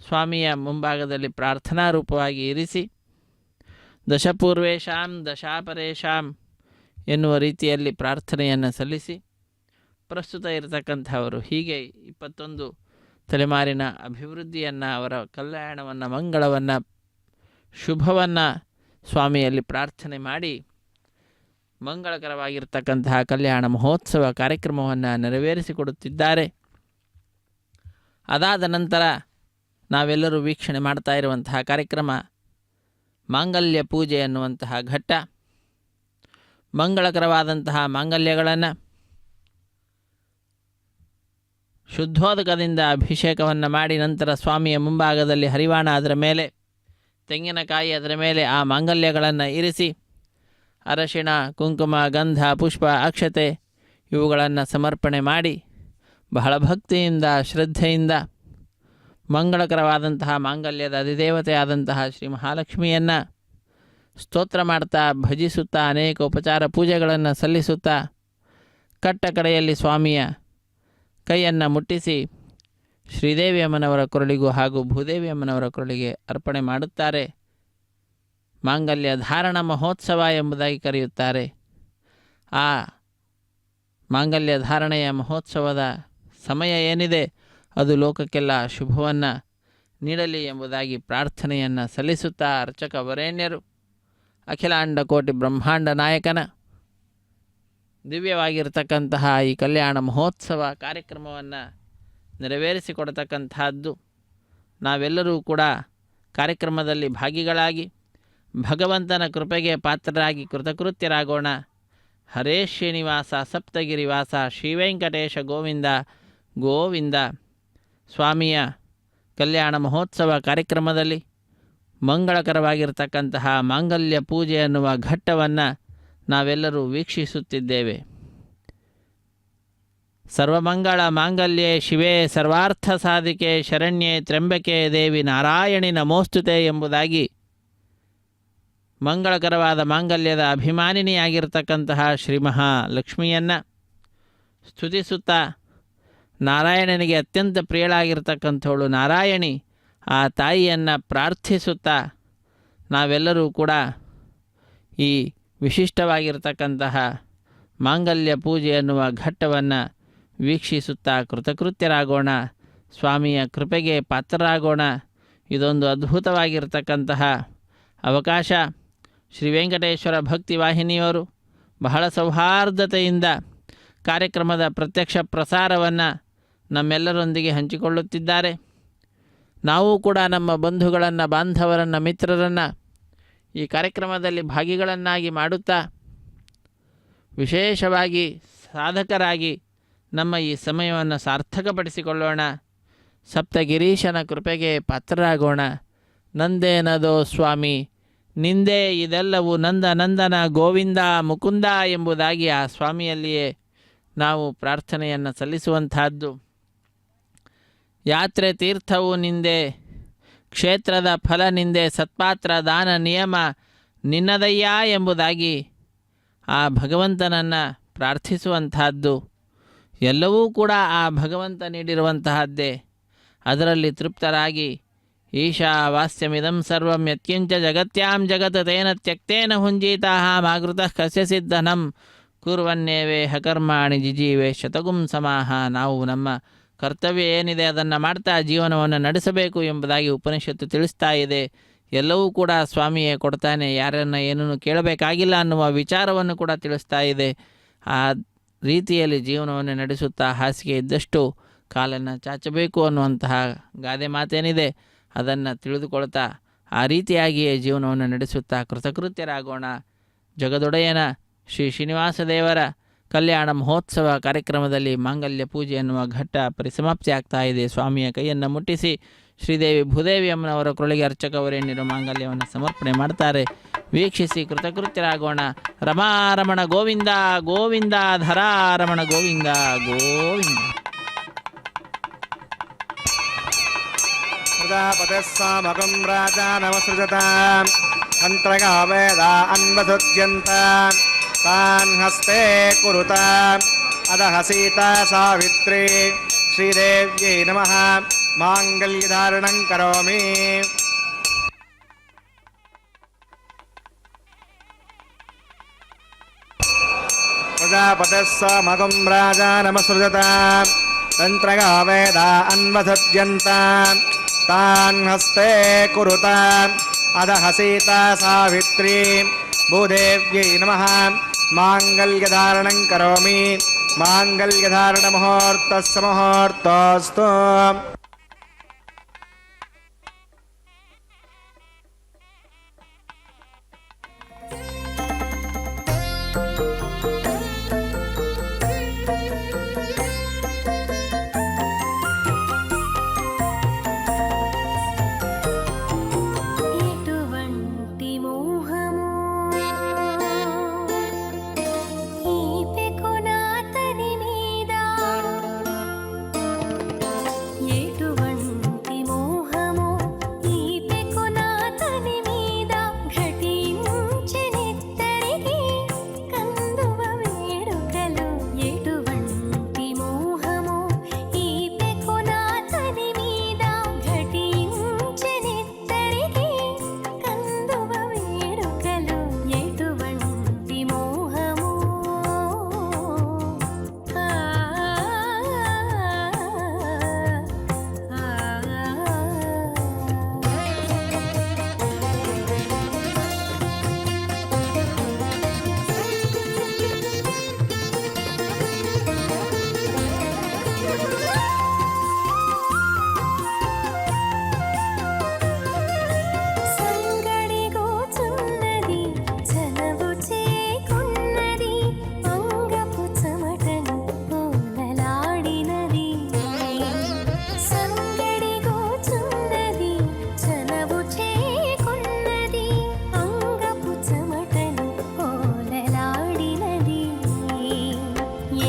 ಸ್ವಾಮಿಯ ಮುಂಭಾಗದಲ್ಲಿ ಪ್ರಾರ್ಥನಾ ರೂಪವಾಗಿ ಇರಿಸಿ ದಶಪೂರ್ವೇಶಾಂ ದಶಾಪರೇಶಾಂ ಎನ್ನುವ ರೀತಿಯಲ್ಲಿ ಪ್ರಾರ್ಥನೆಯನ್ನು ಸಲ್ಲಿಸಿ ಪ್ರಸ್ತುತ ಇರತಕ್ಕಂಥವರು ಹೀಗೆ 21 ತಲೆಮಾರಿನ ಅಭಿವೃದ್ಧಿಯನ್ನು, ಅವರ ಕಲ್ಯಾಣವನ್ನು, ಮಂಗಳವನ್ನು, ಶುಭವನ್ನು ಸ್ವಾಮಿಯಲ್ಲಿ ಪ್ರಾರ್ಥನೆ ಮಾಡಿ ಮಂಗಳಕರವಾಗಿರ್ತಕ್ಕಂತಹ ಕಲ್ಯಾಣ ಮಹೋತ್ಸವ ಕಾರ್ಯಕ್ರಮವನ್ನು ನೆರವೇರಿಸಿಕೊಡುತ್ತಿದ್ದಾರೆ. ಅದಾದ ನಂತರ ನಾವೆಲ್ಲರೂ ವೀಕ್ಷಣೆ ಮಾಡ್ತಾ ಇರುವಂತಹ ಕಾರ್ಯಕ್ರಮ ಮಾಂಗಲ್ಯ ಪೂಜೆ ಎನ್ನುವಂತಹ ಘಟ್ಟ. ಮಂಗಳಕರವಾದಂತಹ ಮಾಂಗಲ್ಯಗಳನ್ನು ಶುದ್ಧೋದಕದಿಂದ ಅಭಿಷೇಕವನ್ನು ಮಾಡಿ ನಂತರ ಸ್ವಾಮಿಯ ಮುಂಭಾಗದಲ್ಲಿ ಹರಿವಾಣ ಅದರ ಮೇಲೆ, ತೆಂಗಿನಕಾಯಿ ಅದರ ಮೇಲೆ ಆ ಮಾಂಗಲ್ಯಗಳನ್ನು ಇರಿಸಿ ಅರಶಿಣ, ಕುಂಕುಮ, ಗಂಧ, ಪುಷ್ಪ, ಅಕ್ಷತೆ ಇವುಗಳನ್ನು ಸಮರ್ಪಣೆ ಮಾಡಿ ಬಹಳ ಭಕ್ತಿಯಿಂದ ಶ್ರದ್ಧೆಯಿಂದ ಮಂಗಳಕರವಾದಂತಹ ಮಾಂಗಲ್ಯದ ಅಧಿದೇವತೆಯಾದಂತಹ ಶ್ರೀ ಮಹಾಲಕ್ಷ್ಮಿಯನ್ನು ಸ್ತೋತ್ರ ಮಾಡ್ತಾ ಭಜಿಸುತ್ತಾ ಅನೇಕ ಉಪಚಾರ ಪೂಜೆಗಳನ್ನು ಸಲ್ಲಿಸುತ್ತಾ ಕಟ್ಟ ಕಡೆಯಲ್ಲಿ ಸ್ವಾಮಿಯ ಕೈಯನ್ನು ಮುಟ್ಟಿಸಿ ಶ್ರೀದೇವಿ ಅಮ್ಮನವರ ಕೊರಳಿಗೂ ಹಾಗೂ ಭೂದೇವಿ ಅಮ್ಮನವರ ಕೊರಳಿಗೆ ಅರ್ಪಣೆ ಮಾಡುತ್ತಾರೆ. ಮಾಂಗಲ್ಯ ಧಾರಣ ಮಹೋತ್ಸವ ಎಂಬುದಾಗಿ ಕರೆಯುತ್ತಾರೆ. ಆ ಮಾಂಗಲ್ಯ ಧಾರಣೆಯ ಮಹೋತ್ಸವದ ಸಮಯ ಏನಿದೆ ಅದು ಲೋಕಕ್ಕೆಲ್ಲ ಶುಭವನ್ನು ನೀಡಲಿ ಎಂಬುದಾಗಿ ಪ್ರಾರ್ಥನೆಯನ್ನು ಸಲ್ಲಿಸುತ್ತಾ ಅರ್ಚಕ ವರೇಣ್ಯರು ಅಖಿಲಾಂಡ ಕೋಟಿ ಬ್ರಹ್ಮಾಂಡ ನಾಯಕನ ದಿವ್ಯವಾಗಿರ್ತಕ್ಕಂತಹ ಈ ಕಲ್ಯಾಣ ಮಹೋತ್ಸವ ಕಾರ್ಯಕ್ರಮವನ್ನು ನೆರವೇರಿಸಿಕೊಡತಕ್ಕಂತಹದ್ದು. ನಾವೆಲ್ಲರೂ ಕೂಡ ಕಾರ್ಯಕ್ರಮದಲ್ಲಿ ಭಾಗಿಗಳಾಗಿ ಭಗವಂತನ ಕೃಪೆಗೆ ಪಾತ್ರರಾಗಿ ಕೃತಕೃತ್ಯರಾಗೋಣ. ಹರೇ ಶ್ರೀನಿವಾಸ ಸಪ್ತಗಿರಿವಾಸ ಶ್ರೀವೆಂಕಟೇಶ ಗೋವಿಂದ ಗೋವಿಂದ. ಸ್ವಾಮಿಯ ಕಲ್ಯಾಣ ಮಹೋತ್ಸವ ಕಾರ್ಯಕ್ರಮದಲ್ಲಿ ಮಂಗಳಕರವಾಗಿರ್ತಕ್ಕಂತಹ ಮಾಂಗಲ್ಯ ಪೂಜೆ ಎನ್ನುವ ಘಟ್ಟವನ್ನು ನಾವೆಲ್ಲರೂ ವೀಕ್ಷಿಸುತ್ತಿದ್ದೇವೆ. ಸರ್ವಮಂಗಳ ಮಾಂಗಲ್ಯೆ ಶಿವೇ ಸರ್ವಾರ್ಥ ಸಾಧಿಕೆ ಶರಣ್ಯೆ ತ್ರ್ಯಂಬಕೆ ದೇವಿ ನಾರಾಯಣಿ ನಮೋಸ್ತುತೆ ಎಂಬುದಾಗಿ ಮಂಗಳಕರವಾದ ಮಾಂಗಲ್ಯದ ಅಭಿಮಾನಿನಿಯಾಗಿರ್ತಕ್ಕಂತಹ ಶ್ರೀ ಮಹಾಲಕ್ಷ್ಮಿಯನ್ನು ಸ್ತುತಿಸುತ್ತಾ ನಾರಾಯಣನಿಗೆ ಅತ್ಯಂತ ಪ್ರಿಯಳಾಗಿರ್ತಕ್ಕಂಥವಳು ನಾರಾಯಣಿ ಆ ತಾಯಿಯನ್ನು ಪ್ರಾರ್ಥಿಸುತ್ತಾ ನಾವೆಲ್ಲರೂ ಕೂಡ ಈ ವಿಶಿಷ್ಟವಾಗಿರ್ತಕ್ಕಂತಹ ಮಾಂಗಲ್ಯ ಪೂಜೆ ಎನ್ನುವ ಘಟ್ಟವನ್ನು ವೀಕ್ಷಿಸುತ್ತಾ ಕೃತಕೃತ್ಯರಾಗೋಣ. ಸ್ವಾಮಿಯ ಕೃಪೆಗೆ ಪಾತ್ರರಾಗೋಣ. ಇದೊಂದು ಅದ್ಭುತವಾಗಿರ್ತಕ್ಕಂತಹ ಅವಕಾಶ. ಶ್ರೀ ವೆಂಕಟೇಶ್ವರ ಭಕ್ತಿ ವಾಹಿನಿಯವರು ಬಹಳ ಸೌಹಾರ್ದತೆಯಿಂದ ಕಾರ್ಯಕ್ರಮದ ಪ್ರತ್ಯಕ್ಷ ಪ್ರಸಾರವನ್ನು ನಮ್ಮೆಲ್ಲರೊಂದಿಗೆ ಹಂಚಿಕೊಳ್ಳುತ್ತಿದ್ದಾರೆ. ನಾವು ಕೂಡ ನಮ್ಮ ಬಂಧುಗಳನ್ನು, ಬಾಂಧವರನ್ನು, ಮಿತ್ರರನ್ನು ಈ ಕಾರ್ಯಕ್ರಮದಲ್ಲಿ ಭಾಗಿಗಳನ್ನಾಗಿ ಮಾಡುತ್ತಾ ವಿಶೇಷವಾಗಿ ಸಾಧಕರಾಗಿ ನಮ್ಮ ಈ ಸಮಯವನ್ನು ಸಾರ್ಥಕಪಡಿಸಿಕೊಳ್ಳೋಣ. ಸಪ್ತಗಿರೀಶನ ಕೃಪೆಗೆ ಪಾತ್ರರಾಗೋಣ. ನಂದೇನದೋ ಸ್ವಾಮಿ ನಿಂದೇ ಇದೆಲ್ಲವೂ ನಂದ ನಂದನ ಗೋವಿಂದ ಮುಕುಂದ ಎಂಬುದಾಗಿ ಆ ಸ್ವಾಮಿಯಲ್ಲಿಯೇ ನಾವು ಪ್ರಾರ್ಥನೆಯನ್ನು ಸಲ್ಲಿಸುವಂತಹದ್ದು. ಯಾತ್ರೆ ತೀರ್ಥವು ನಿಂದೆ, ಕ್ಷೇತ್ರದ ಫಲ ನಿಂದೆ, ಸತ್ಪಾತ್ರ ದಾನ ನಿಯಮ ನಿನ್ನದಯ್ಯ ಎಂಬುದಾಗಿ ಆ ಭಗವಂತನನ್ನು ಪ್ರಾರ್ಥಿಸುವಂತಹದ್ದು. ಎಲ್ಲವೂ ಕೂಡ ಆ ಭಗವಂತ ನೀಡಿರುವಂತಹದ್ದೇ. ಅದರಲ್ಲಿ ತೃಪ್ತರಾಗಿ ಈಶಾವಾಸ್ಯಮಿದಂ ಸರ್ವಂ ಯತ್ಕಿಂಚ ಜಗತ್ಯಾಂ ಜಗತ್ ತೇನ ತ್ಯಕ್ತೇನ ಹುಂಜೀತಾಃ ಮಾಗೃತಃ ಕಸ್ಯ ಸಿದ್ಧನಂ ಕುರ್ವನ್ನೇವೇ ಹಕರ್ಮಾಣಿ ಜಿಜೀವೆ ಶತಗುಂ ಸಮಾಹ. ನಾವು ನಮ್ಮ ಕರ್ತವ್ಯ ಏನಿದೆ ಅದನ್ನು ಮಾಡ್ತಾ ಜೀವನವನ್ನು ನಡೆಸಬೇಕು ಎಂಬುದಾಗಿ ಉಪನಿಷತ್ತು ತಿಳಿಸ್ತಾ ಇದೆ. ಎಲ್ಲವೂ ಕೂಡ ಸ್ವಾಮಿಯೇ ಕೊಡ್ತಾನೆ, ಯಾರನ್ನು ಏನನ್ನು ಕೇಳಬೇಕಾಗಿಲ್ಲ ಅನ್ನುವ ವಿಚಾರವನ್ನು ಕೂಡ ತಿಳಿಸ್ತಾ ಇದೆ. ಆ ರೀತಿಯಲ್ಲಿ ಜೀವನವನ್ನು ನಡೆಸುತ್ತಾ ಹಾಸಿಗೆ ಇದ್ದಷ್ಟು ಕಾಲನ್ನು ಚಾಚಬೇಕು ಅನ್ನುವಂತಹ ಗಾದೆ ಮಾತೇನಿದೆ ಅದನ್ನು ತಿಳಿದುಕೊಳ್ತಾ ಆ ರೀತಿಯಾಗಿಯೇ ಜೀವನವನ್ನು ನಡೆಸುತ್ತಾ ಕೃತಕೃತ್ಯರಾಗೋಣ. ಜಗದೊಡೆಯನ ಶ್ರೀ ಶ್ರೀನಿವಾಸ ದೇವರ ಕಲ್ಯಾಣ ಮಹೋತ್ಸವ ಕಾರ್ಯಕ್ರಮದಲ್ಲಿ ಮಾಂಗಲ್ಯ ಪೂಜೆ ಎನ್ನುವ ಘಟ್ಟ ಪರಿಸಮಾಪ್ತಿ ಆಗ್ತಾ ಇದೆ. ಸ್ವಾಮಿಯ ಕೈಯನ್ನು ಮುಟ್ಟಿಸಿ ಶ್ರೀದೇವಿ ಭೂದೇವಿ ಅಮ್ಮನವರ ಕೊರಳಿಗೆ ಅರ್ಚಕವರೇಣ್ಯರು ಮಾಂಗಲ್ಯವನ್ನು ಸಮರ್ಪಣೆ ಮಾಡ್ತಾರೆ. ವೀಕ್ಷಿಸಿ ಕೃತಕೃತ್ಯರಾಗೋಣ. ರಮಾರಮಣ ಗೋವಿಂದ ಗೋವಿಂದ, ಧರಾರಮಣ ಗೋವಿಂದ ಗೋವಿಂದ. ಪ್ರಜಾಪತಿಃ ಸಾಮಕಂ ರಾಜಾನಮಸೃಜತ ಮಂತ್ರಗಾ ವೇದ ಅನ್ವಸುಜ್ಯಂತ ತಾನ್ ಹಸ್ತೆ ಕುರುತ ಅದಹ ಸೀತಾ ಸಾವಿತ್ರಿ ಶ್ರೀದೇವ್ಯೈ ನಮಃ ಮಾಂಗಲ್ಯಧಾರಣಂ ಕರೋಮಿ. ಪ್ರಜಾಪತಿಃ ಸಾಮಕಂ ರಾಜಾನಮಸೃಜತ ಮಂತ್ರಗಾ ವೇದ ಅನ್ವಸುಜ್ಯಂತ ತಾನ್ ಹಸ್ತೆ ಕುರುತ ಅದಹ ಸೀತಾ ಸಾವಿತ್ರಿ ಭೂದೇವ್ಯೈ ನಮಃ ಮಾಂಗಲ್ಯಧಾರಣಂ ಕರೋಮಿ. ಮಾಂಗಲ್ಯಧಾರಣ ಮುಹೂರ್ತಸ್ಸ ಮುಹೂರ್ತೋಸ್ತು. ఎటువంటి మోహము ఈ పెకునాతని మీద, ఎటువంటి మోహము ఈ పెకునాతని మీద ఘటించెనెత్తరికి కందువ వేడుకలు. ఎటువంటి మోహము ఈ పెకునాతని మీద ఘటించెనెత్తరికి కందువ వేడుకలు. ఎటువంటి మోహము సంగడిగోచున్నది చలవు చేకున్నది అంగపు చెమటను పూలలాడినది. సంగడిగోచున్నది చలవు చేకున్నది అంగపు చెమటను పూలలాడినది.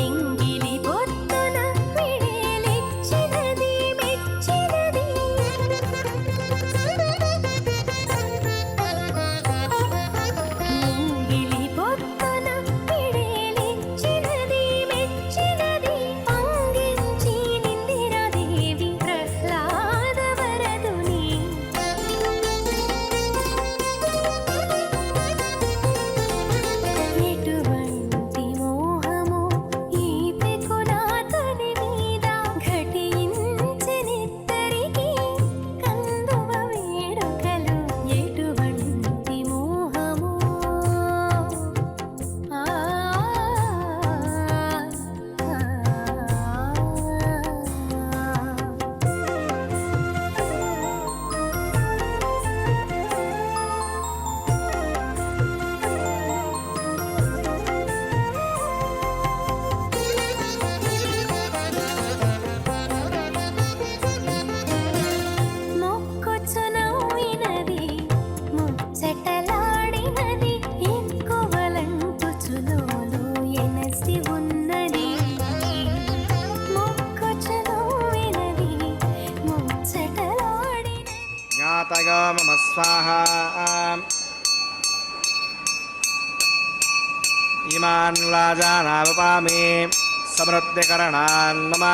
ఎంగిలి పొత్తున విడేలిచ్చినది మెచ్చినది. ఎంగిలి పొత్తున విడేలిచ్చినది మెచ్చినది. అంగించి నిందిరాదేవి ప్రహ్లాద వరదుని. ఎటువంటి మోహము ఈ పెకునాతని మీద ఘటించెనెత్తరికి కందువ వేడుకలు. ఎటువంటి మోహము మొక్కుచునవ్వినది ముచ్చటలాడినది ఎక్కువలంటు చులోలు ఎనసి ఉన్నది. మొక్కుచునవ్వినది ముచ్చటలాడినది. జ్ఞాతయో మమ స్వాహా ఇమాన్ రాజానావపామి సమృద్ధికరణాన్ మమ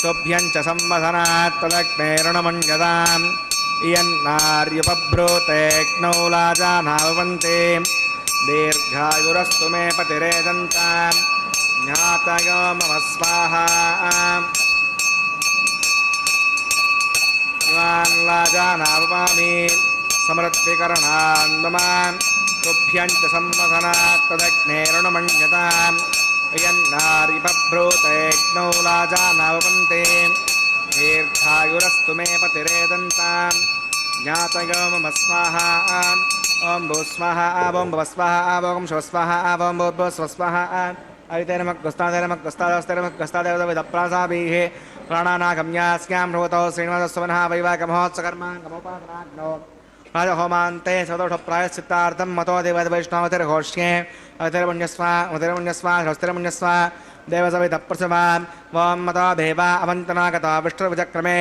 తుభ్యం చ సంవసనాత్ తదగ్నేరుణమన్యతాం ఇయన్నార్యుపబ్రూతేగ్నౌ రాజానావవంతే దీర్ఘాయురస్తు మే పతిరేదంతాం. జ్ఞాతయో మమ స్వాహా ఇమాన్ రాజానావపామి సమృద్ధికరణాన్ మమ తుభ్యం చ సంవసనాత్ తదగ్నేరుణమన్యతాం ఇయన్నార్యుపబ్రూతేగ్నౌ రాజానావవంతే దీర్ఘాయురస్తు మే పతిరేదంతాం. జ్ఞాతయో మమ స్వాహా ओम भू स्वाहा ओम भव स्वाहा ओम शिव स्वाहा ओम भूर्भुव स्व स्वाहा अविते नमः गस्तादे नमः गस्तादस्ते नमः गस्तादेव विदप्रासाभिः प्राणानागम्यास्यां भवतो श्रीनिवासस्वनः वैवाहिकमहोत्सकर्माङ्गमोपासनाग्नो राजहोमान्ते सदोषप्रायश्चित्तार्थं मतो देववैष्णवतिर्घोष्ये अतिर्पुण्यस्वा उतिर्पुण्यस्वा हस्तिर्पुण्यस्वा देवसविदप्रसवा वां मतो देवा अवन्तनागता विष्णुविचक्रमे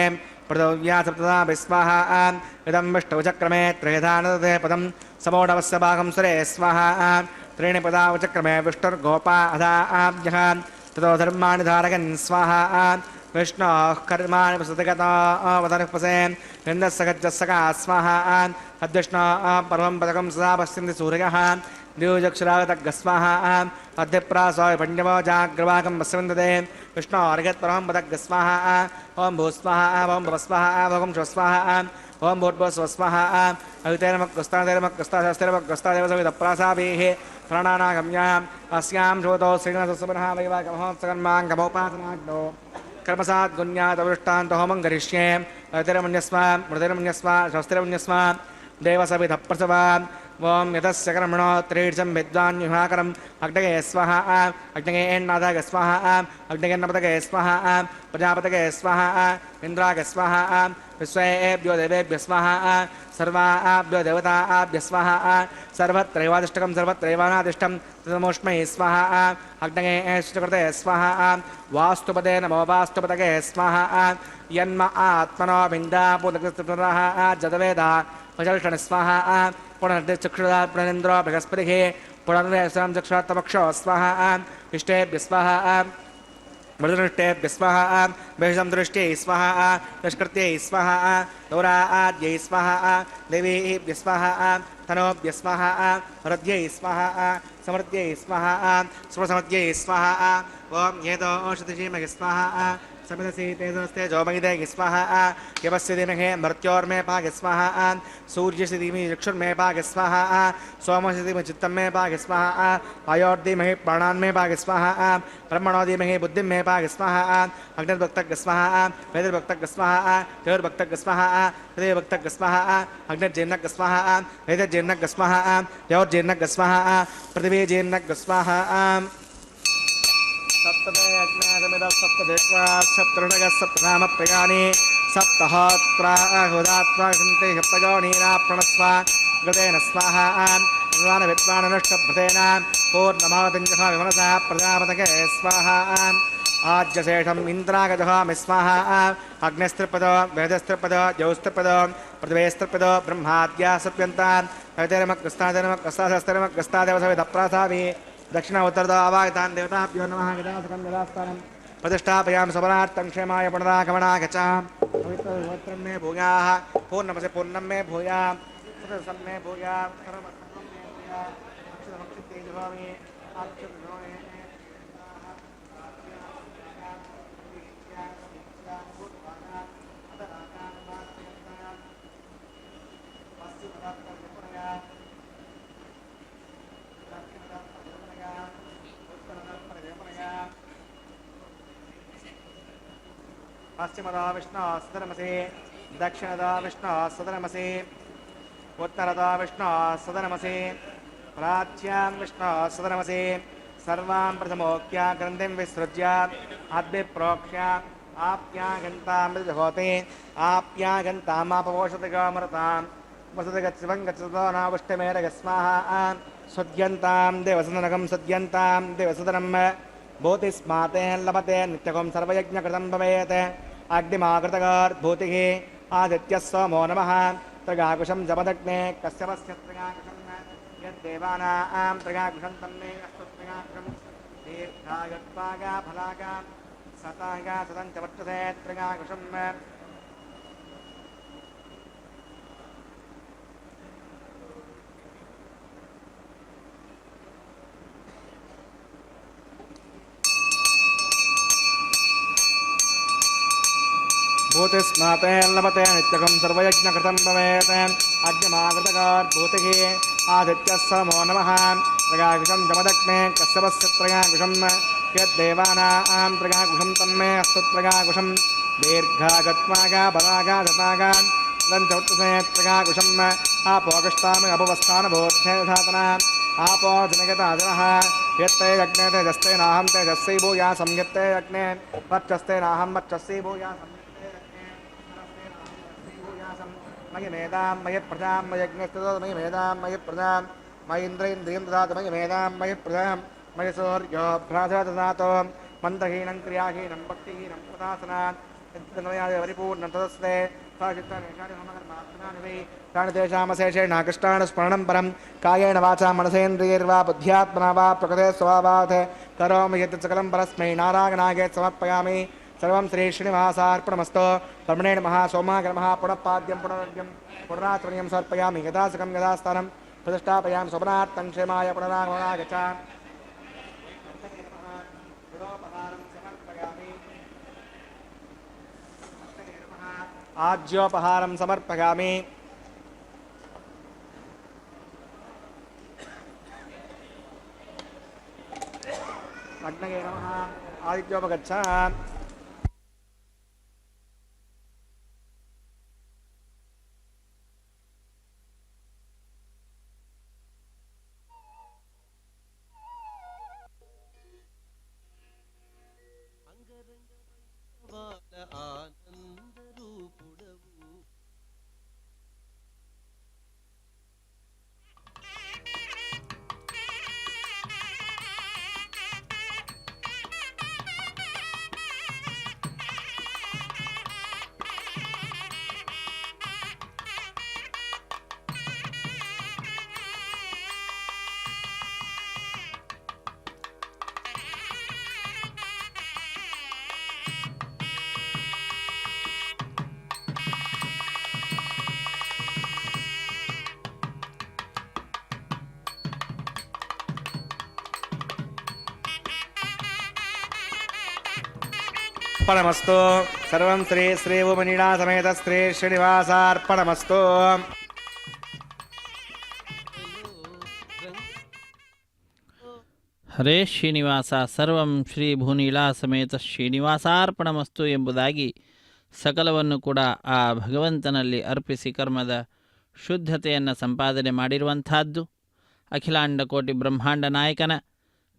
पृथिव्या सप्तदा विस्वाहा इदं विष्णुविचक्रमे त्रिधानदते पदं समोढवस्य भागं सुरे स्वाहा त्रीणि पदा विचक्रमे विष्णुर्गोपा अधाभ्यः ततो धर्माणि धारयन् स्वाहा विष्णोः कर्माणि प्रसृतिगता वदनुपसे इन्द्रस्य गज्जस्सका स्वाहा अद्विष्णोः परमं पदकं सदा पश्यन्ति सूर्यः द्विजक्षरागतग्स्वाहा अध्यप्रासो पण्यवो जाग्रवाकं पश्यन्ते विष्णोर्गत्परमं पदग्स्वाहा ओं भूस्वाहा ओं भवस्वाहा ओं शिवस्वाहा ओं भूर्भुव स्वस्वाहा अविते नमः गस्तादे नमः गस्तादस्ते नमः गस्तादेव सविदप्रासाभिः प्राणानागम्याम् अस्यां श्रोतो श्रीनिवासस्वनः वैवाहिकमहोत्सकर्माङ्गमोपासनाग्नो कर्मसात् गुण्यादवृष्टान्तहोमं करिष्ये अतिरमन्यस्वा मृतिरमन्यस्वा शस्तिरमन्यस्वा देवसविधप्रसवा ओं यतस्य कर्मणो त्रीर्षं विद्वान् युहाकरम् अग्नये स्वाहा अग्नयेन्नाथाय स्वाहा अग्नयेन्नपतये स्वाहा प्रजापतये स्वाहा इन्द्राय स्वाहा विश्वेभ्यो देवेभ्यः स्वाहा सर्वाभ्यो देवताभ्यः स्वाहा सर्वत्रैवादिष्टकं सर्वत्रैवानादिष्टं तदमोष्मै स्वाहा अग्नये स्वाहा वास्तुपदे नमो वास्तुपतये स्वाहा यन्म आत्मनो बिन्दापुनः जदवेदा पजल्षण स्वाहा पुनर्दिचक्षुरा पुनरेन्द्रो बृहस्पतिः पुनर्वेशं चक्षुरात्मक्षो स्वाहा इष्टेभ्यः स्वाहा मृदुष्टेभ्यः स्वाहा भेषं दृष्ट्यै स्वाहा निष्कृत्यै स्वाहा दौराद्यै स्वाहा देवीभ्यः स्वाहा तनोभ्यः स्वाहा हृद्यै स्वाहा समृद्ध्यै स्वाहा सुमसमृद्ध्यै स्वाहा ओं येतो औषधिषीमहि स्वाहा समिदसि तेजस्ते जोमगिदे स्वाहा यवस्य धीमहि मृत्योर्मे पाग स्वाहा सूर्यस्य धीमहि चक्षुर्मे पाग स्वाहा सोमस्य धीमहि चित्तं मे पाग स्वाहा वायोर्धीमहि प्राणान् मे पाग स्वाहा ब्रह्मणो धीमहि बुद्धिं मे पाग स्वाहा अग्निर्भक्तः स्वाहा वेदर्भक्तः स्वाहा देवर्भक्तः स्वाहा हृदयभक्तः स्वाहा अग्निर्जीर्णः स्वाहा वेदर्जीर्णः स्वाहा योर्जीर्णः स्वाहा पृथिवीजीर्णः स्वाहा सप्तमे अज्ञातमिदः सप्तदेत्वा सप्तऋणगः सप्तनामप्रियाणि सप्तहोत्राहुदात्वा सन्ति सप्तगौणीना प्रणस्वा गतेन स्वाहा विद्वानविद्वाननुष्टभृतेन पूर्णमावतिञ्जसा विमनसा प्रजापतये स्वाहा आज्यशेषम् इन्द्रागजहामि स्वाहा अग्निस्त्रिपदो वेदस्त्रिपदो जौस्त्रिपदो पृथिवेस्त्रिपदो ब्रह्माद्या सप्यन्तान् हरितेरमक्कस्तादेव सविदप्रासाभि दक्षिण उत्तरदो अवागतान् देवताभ्यो नमः गदासकं गदास्थानं प्रतिष्ठापयामि समरार्थं क्षेमाय पुनरागमनाय च पवित्रं मे भूयाः पूर्णमसि पूर्णं मे भूयाः सुखसं मे भूयाः सर्वसं मे भूयाः अक्षरमक्षिते जुहोमि अक्षरजुहोमि पश्चिमदा विष्णुः सदनमसि दक्षिणदा विष्णुः सदनमसि उत्तरदा विष्णुः सदनमसि प्राच्यां विष्णुः सदनमसि सर्वां प्रथमोक्त्या ग्रन्थिं विसृज्य अद्भिप्रोक्ष्य आप्यागन्तां विजहोति आप्यागन्तामापवोषति गोमृतां वसति गच्छिवं गच्छतो नावष्टमेरगस्माहा सुद्यन्तां देवसदनकं सुद्यन्तां देवसदनं भूति स्माते लभते नित्यकं सर्वयज्ञकृतं भवेत् अग्निमाकृतगार्भूतिः आदित्यः सोमो नमः त्रिगाकुशं जपदग्ने कश्यपस्य त्रिगाकुशं यद्देवानां त्रिगाकुशं तन्मे अस्तु त्रिगाकुशं दीर्घायुत्वागा फलागा सतागा सतं च वर्तते त्रिगाकुशं भूतिस्माते लभते नित्यकं सर्वयज्ञकृतं भवेत् अग्निमाकृतगार्भूतिः आदित्यः सोमो नमः त्रिगाकुशं जमदग्ने कश्यपस्य त्रिगाकुशं यद्देवानां त्रिगाकुशं तन्मे अस्तु त्रिगाकुशं दीर्घागत्वागा बलागा दतागा त्रकाकुशम् आपोगष्टामि अपवस्थानभूद्धेधातना आपो जनगताजनः यत्ते यज्ञे तेजस्ते नाहं तेजस्वी भूयासं यत्ते यज्ञे वर्चस्ते नाहं वर्चस्वी भूयासं मयि मेधां मयि प्रजां मयज्ञस्ततो मयि मेधां मयि प्रजां मयि इन्द्रियं ददातु मयि मेधां मयि प्रजां मयि सूर्यो भ्राता ददातु मन्दहीनं क्रियाहीनं भक्तिहीनं प्रदासनात् परिपूर्णं तदस्ते तानि तेषामशेषेण कृष्णानुस्मरणं परं कायेन वाचा मनसेन्द्रियैर्वा बुद्ध्यात्मना वा प्रकृते स्वभावात् करोमि यत् सकलं परस्मै नारायणाय समर्पयामि सर्वं श्री श्रीनिवासार्पणमस्तु ब्रह्मणेन महासोमाग्रमः पुनःपाद्यं पुनरद्यं पुनरात्मनीयं समर्पयामि यदा सुखं यदा स्थानं प्रतिष्ठापयामि स्वप्नार्थं क्षेमाय पुनरागमनाय च आज्योपहारं समर्पयामि अग्नये नमः आदित्योपगच्छ अर्पणमस्तु सर्वं श्री श्रीभूमनीडा समेत श्री श्रीनिवासार्पणमस्तु ಹರೇ ಶ್ರೀನಿವಾಸ ಸರ್ವಂ ಶ್ರೀ ಭೂನೀಳಾ ಸಮೇತ ಶ್ರೀನಿವಾಸಾರ್ಪಣಮಸ್ತು ಎಂಬುದಾಗಿ ಸಕಲವನ್ನು ಕೂಡ ಆ ಭಗವಂತನಲ್ಲಿ ಅರ್ಪಿಸಿ ಕರ್ಮದ ಶುದ್ಧತೆಯನ್ನು ಸಂಪಾದನೆ ಮಾಡಿರುವಂತಹದ್ದು ಅಖಿಲಾಂಡ ಕೋಟಿ ಬ್ರಹ್ಮಾಂಡ ನಾಯಕನ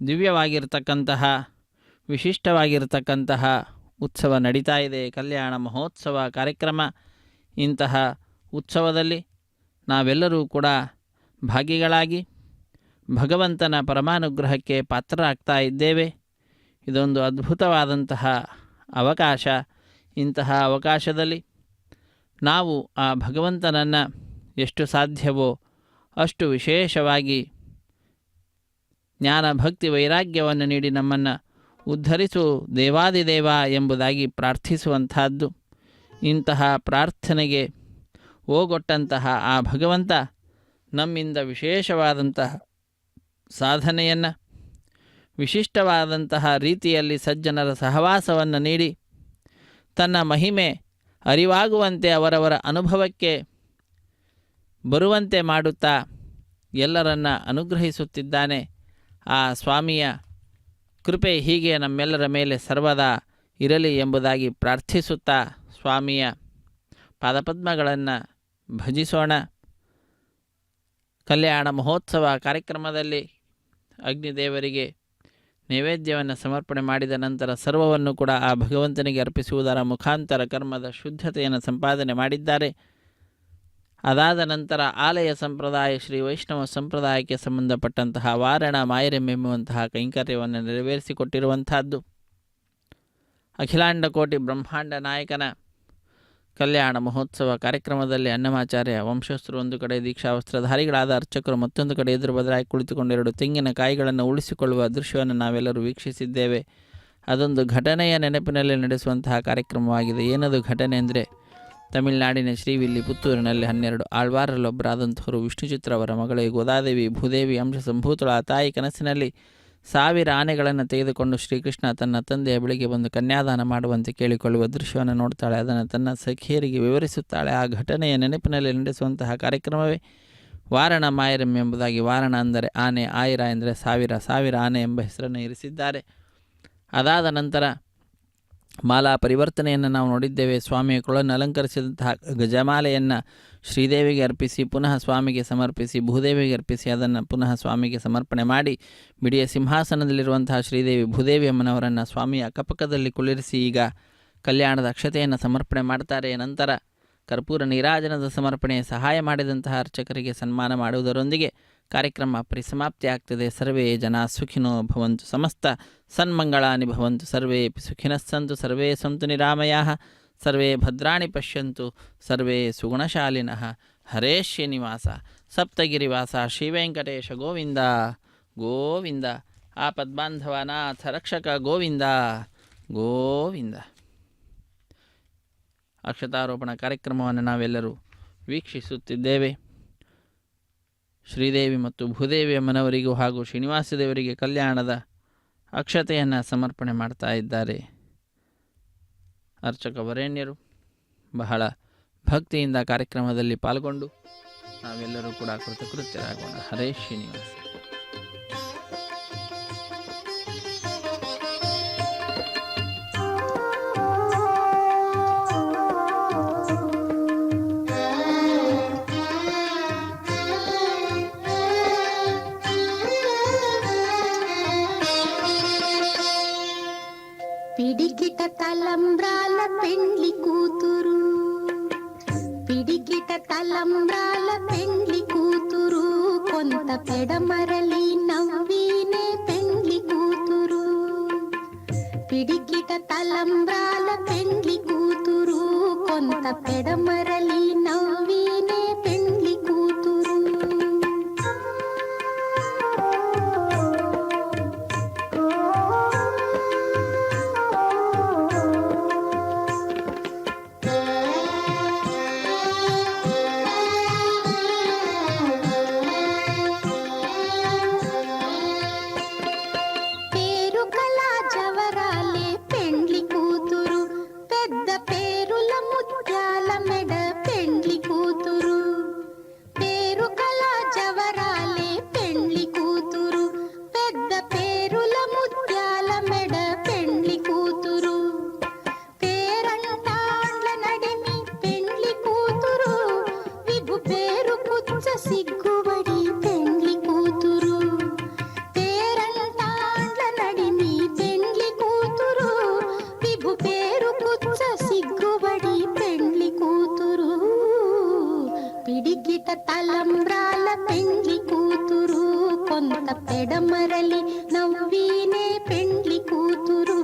ದಿವ್ಯವಾಗಿರ್ತಕ್ಕಂತಹ ವಿಶಿಷ್ಟವಾಗಿರ್ತಕ್ಕಂತಹ ಉತ್ಸವ ನಡೀತಾ ಇದೆ. ಕಲ್ಯಾಣ ಮಹೋತ್ಸವ ಕಾರ್ಯಕ್ರಮ. ಇಂತಹ ಉತ್ಸವದಲ್ಲಿ ನಾವೆಲ್ಲರೂ ಕೂಡ ಭಾಗಿಗಳಾಗಿ ಭಗವಂತನ ಪರಮಾನುಗ್ರಹಕ್ಕೆ ಪಾತ್ರರಾಗ್ತಾ ಇದ್ದೇವೆ. ಇದೊಂದು ಅದ್ಭುತವಾದಂತಹ ಅವಕಾಶ. ಇಂತಹ ಅವಕಾಶದಲ್ಲಿ ನಾವು ಆ ಭಗವಂತನನ್ನು ಎಷ್ಟು ಸಾಧ್ಯವೋ ಅಷ್ಟು ವಿಶೇಷವಾಗಿ ಜ್ಞಾನ ಭಕ್ತಿ ವೈರಾಗ್ಯವನ್ನು ನೀಡಿ ನಮ್ಮನ್ನು ಉದ್ಧರಿಸು ದೇವಾದಿದೇವ ಎಂಬುದಾಗಿ ಪ್ರಾರ್ಥಿಸುವಂತಹದ್ದು. ಇಂತಹ ಪ್ರಾರ್ಥನೆಗೆ ಓಗೊಟ್ಟಂತಹ ಆ ಭಗವಂತ ನಮ್ಮಿಂದ ವಿಶೇಷವಾದಂತಹ ಸಾಧನೆಯನ್ನು ವಿಶಿಷ್ಟವಾದಂತಹ ರೀತಿಯಲ್ಲಿ ಸಜ್ಜನರ ಸಹವಾಸವನ್ನು ನೀಡಿ ತನ್ನ ಮಹಿಮೆ ಅರಿವಾಗುವಂತೆ ಅವರವರ ಅನುಭವಕ್ಕೆ ಬರುವಂತೆ ಮಾಡುತ್ತಾ ಎಲ್ಲರನ್ನ ಅನುಗ್ರಹಿಸುತ್ತಿದ್ದಾನೆ. ಆ ಸ್ವಾಮಿಯ ಕೃಪೆ ಹೀಗೆ ನಮ್ಮೆಲ್ಲರ ಮೇಲೆ ಸರ್ವದಾ ಇರಲಿ ಎಂಬುದಾಗಿ ಪ್ರಾರ್ಥಿಸುತ್ತಾ ಸ್ವಾಮಿಯ ಪಾದಪದ್ಮಗಳನ್ನು ಭಜಿಸೋಣ. ಕಲ್ಯಾಣ ಮಹೋತ್ಸವ ಕಾರ್ಯಕ್ರಮದಲ್ಲಿ ಅಗ್ನಿದೇವರಿಗೆ ನೈವೇದ್ಯವನ್ನು ಸಮರ್ಪಣೆ ಮಾಡಿದ ನಂತರ ಸರ್ವವನ್ನು ಕೂಡ ಆ ಭಗವಂತನಿಗೆ ಅರ್ಪಿಸುವುದರ ಮುಖಾಂತರ ಕರ್ಮದ ಶುದ್ಧತೆಯನ್ನು ಸಂಪಾದನೆ ಮಾಡಿದ್ದಾರೆ. ಅದಾದ ನಂತರ ಆಲಯ ಸಂಪ್ರದಾಯ ಶ್ರೀ ವೈಷ್ಣವ ಸಂಪ್ರದಾಯಕ್ಕೆ ಸಂಬಂಧಪಟ್ಟಂತಹ ವಾರಣ ಮಾಯರೆಂಬೆಂಬುವಂತಹ ಕೈಂಕರ್ಯವನ್ನು ನೆರವೇರಿಸಿಕೊಟ್ಟಿರುವಂತಹದ್ದು. ಅಖಿಲಾಂಡ ಕೋಟಿ ಬ್ರಹ್ಮಾಂಡ ನಾಯಕನ ಕಲ್ಯಾಣ ಮಹೋತ್ಸವ ಕಾರ್ಯಕ್ರಮದಲ್ಲಿ ಅನ್ನಮಾಚಾರ್ಯ ವಂಶಸ್ಥರು ಒಂದು ಕಡೆ, ದೀಕ್ಷಾವಸ್ತ್ರಧಾರಿಗಳಾದ ಅರ್ಚಕರು ಮತ್ತೊಂದು ಕಡೆ ಎದುರು ಬದಲಾಗಿ ಕುಳಿತುಕೊಂಡಿರಡು ತೆಂಗಿನ ಕಾಯಿಗಳನ್ನು ಉಳಿಸಿಕೊಳ್ಳುವ ದೃಶ್ಯವನ್ನು ನಾವೆಲ್ಲರೂ ವೀಕ್ಷಿಸಿದ್ದೇವೆ. ಅದೊಂದು ಘಟನೆಯ ನೆನಪಿನಲ್ಲಿ ನಡೆಸುವಂತಹ ಕಾರ್ಯಕ್ರಮವಾಗಿದೆ. ಏನದು ಘಟನೆ ಅಂದರೆ, ತಮಿಳುನಾಡಿನ ಶ್ರೀವಿಲ್ಲಿ ಪುತ್ತೂರಿನಲ್ಲಿ 12 ಆಳ್ವಾರರಲ್ಲೊಬ್ಬರಾದಂಥವರು ವಿಷ್ಣುಚಿತ್ರ ಅವರ ಮಗಳೇ ಗೋದಾದೇವಿ ಭೂದೇವಿ ಅಂಶ ಸಂಭೂತಳ ತಾಯಿ ಕನಸಿನಲ್ಲಿ 1000 ಆನೆಗಳನ್ನು ತೆಗೆದುಕೊಂಡು ಶ್ರೀಕೃಷ್ಣ ತನ್ನ ತಂದೆಯ ಬಳಿಗೆ ಬಂದು ಕನ್ಯಾದಾನ ಮಾಡುವಂತೆ ಕೇಳಿಕೊಳ್ಳುವ ದೃಶ್ಯವನ್ನು ನೋಡ್ತಾಳೆ. ಅದನ್ನು ತನ್ನ ಸಖಿಯರಿಗೆ ವಿವರಿಸುತ್ತಾಳೆ. ಆ ಘಟನೆಯ ನೆನಪಿನಲ್ಲಿ ನಡೆಸುವಂತಹ ಕಾರ್ಯಕ್ರಮವೇ ವಾರಣ ಮಾಯರಂ ಎಂಬುದಾಗಿ. ವಾರಣ ಅಂದರೆ ಆನೆ, ಆಯಿರ ಎಂದರೆ 1000 ಆನೆ ಎಂಬ ಹೆಸರನ್ನು ಇರಿಸಿದ್ದಾರೆ. ಅದಾದ ನಂತರ ಮಾಲಾ ಪರಿವರ್ತನೆಯನ್ನು ನಾವು ನೋಡಿದ್ದೇವೆ. ಸ್ವಾಮಿಯ ಕೊಳನ್ನು ಅಲಂಕರಿಸಿದಂತಹ ಗಜಮಾಲೆಯನ್ನು ಶ್ರೀದೇವಿಗೆ ಅರ್ಪಿಸಿ ಪುನಃ ಸ್ವಾಮಿಗೆ ಸಮರ್ಪಿಸಿ, ಭೂದೇವಿಗೆ ಅರ್ಪಿಸಿ ಅದನ್ನು ಪುನಃ ಸ್ವಾಮಿಗೆ ಸಮರ್ಪಣೆ ಮಾಡಿ, ಬಿಡಿಯ ಸಿಂಹಾಸನದಲ್ಲಿರುವಂತಹ ಶ್ರೀದೇವಿ ಭೂದೇವಿ ಅಮ್ಮನವರನ್ನು ಸ್ವಾಮಿಯ ಅಕ್ಕಪಕ್ಕದಲ್ಲಿ ಕುಳ್ಳಿರಿಸಿ ಈಗ ಕಲ್ಯಾಣದ ಅಕ್ಷತೆಯನ್ನು ಸಮರ್ಪಣೆ ಮಾಡ್ತಾರೆ. ನಂತರ ಕರ್ಪೂರ ನೀರಾಜನದ ಸಮರ್ಪಣೆ ಸಹಾಯ ಮಾಡಿದಂತಹ ಅರ್ಚಕರಿಗೆ ಸನ್ಮಾನ ಮಾಡುವುದರೊಂದಿಗೆ ಕಾರ್ಯಕ್ರಮ ಪರಿಸಮಾಪ್ತಿ ಆಗ್ತದೆ. ಸರ್ವೇ ಜನ ಸುಖಿನೋ ಭವಂತು, ಸಮಸ್ತ ಸನ್ಮಂಗಳಾನಿ ಭವಂತು, ಸರ್ವೇ ಸುಖಿನಸ್ಸಂತು, ಸರ್ವೇ ಸಂತು ನಿರಾಮಯಾಃ, ಸರ್ವೇ ಭದ್ರಾಣಿ ಪಶ್ಯಂತು, ಸರ್ವೇ ಸುಗುಣಶಾಲಿನಃ. ಹರೇ ಶ್ರೀನಿವಾಸ ಸಪ್ತಗಿರಿವಾಸ ಶ್ರೀವೆಂಕಟೇಶ ಗೋವಿಂದ ಗೋವಿಂದ. ಆಪದ್ಬಾಂಧವನಾಥ ರಕ್ಷಕ ಗೋವಿಂದ ಗೋವಿಂದ. ಅಕ್ಷತಾರೋಪಣ ಕಾರ್ಯಕ್ರಮವನ್ನು ನಾವೆಲ್ಲರೂ ವೀಕ್ಷಿಸುತ್ತಿದ್ದೇವೆ. ಶ್ರೀದೇವಿ ಮತ್ತು ಭೂದೇವಿ ಅಮ್ಮನವರಿಗೂ ಹಾಗೂ ಶ್ರೀನಿವಾಸ ದೇವರಿಗೆ ಕಲ್ಯಾಣದ ಅಕ್ಷತೆಯನ್ನು ಸಮರ್ಪಣೆ ಮಾಡ್ತಾ ಇದ್ದಾರೆ ಅರ್ಚಕ ವರೇಣ್ಯರು. ಬಹಳ ಭಕ್ತಿಯಿಂದ ಕಾರ್ಯಕ್ರಮದಲ್ಲಿ ಪಾಲ್ಗೊಂಡು ನಾವೆಲ್ಲರೂ ಕೂಡ ಕೃತಕೃತ್ಯರಾಗೋಣ. ಹರೇ ಶ್ರೀನಿವಾಸ. పిడికిట తలంబ్రాల పెండ్లి కూతురు, పిడికిట తలంబ్రాల పెండ్లి కూతురు, కొంత పెడమరలి నవ్వినే పెండ్లి కూతురు. పిడికిట తలంబ్రాల పెండ్లి కూతురు, కొంత పెడమరలి నవ్వినే పెండ్లి కూతురు. సిగ్గుబడి పెండ్లి కూతురు, పేరంటాండ్ల నడిమి పెండ్లి కూతురు, విభు పేరు పుచ్చ సిగ్గుబడి పెండ్లి కూతురు. పిడికిట తలంబ్రాల పెండ్లి కూతురు, కొంత పెడమరలి నవ్వినే పెండ్లి కూతురు.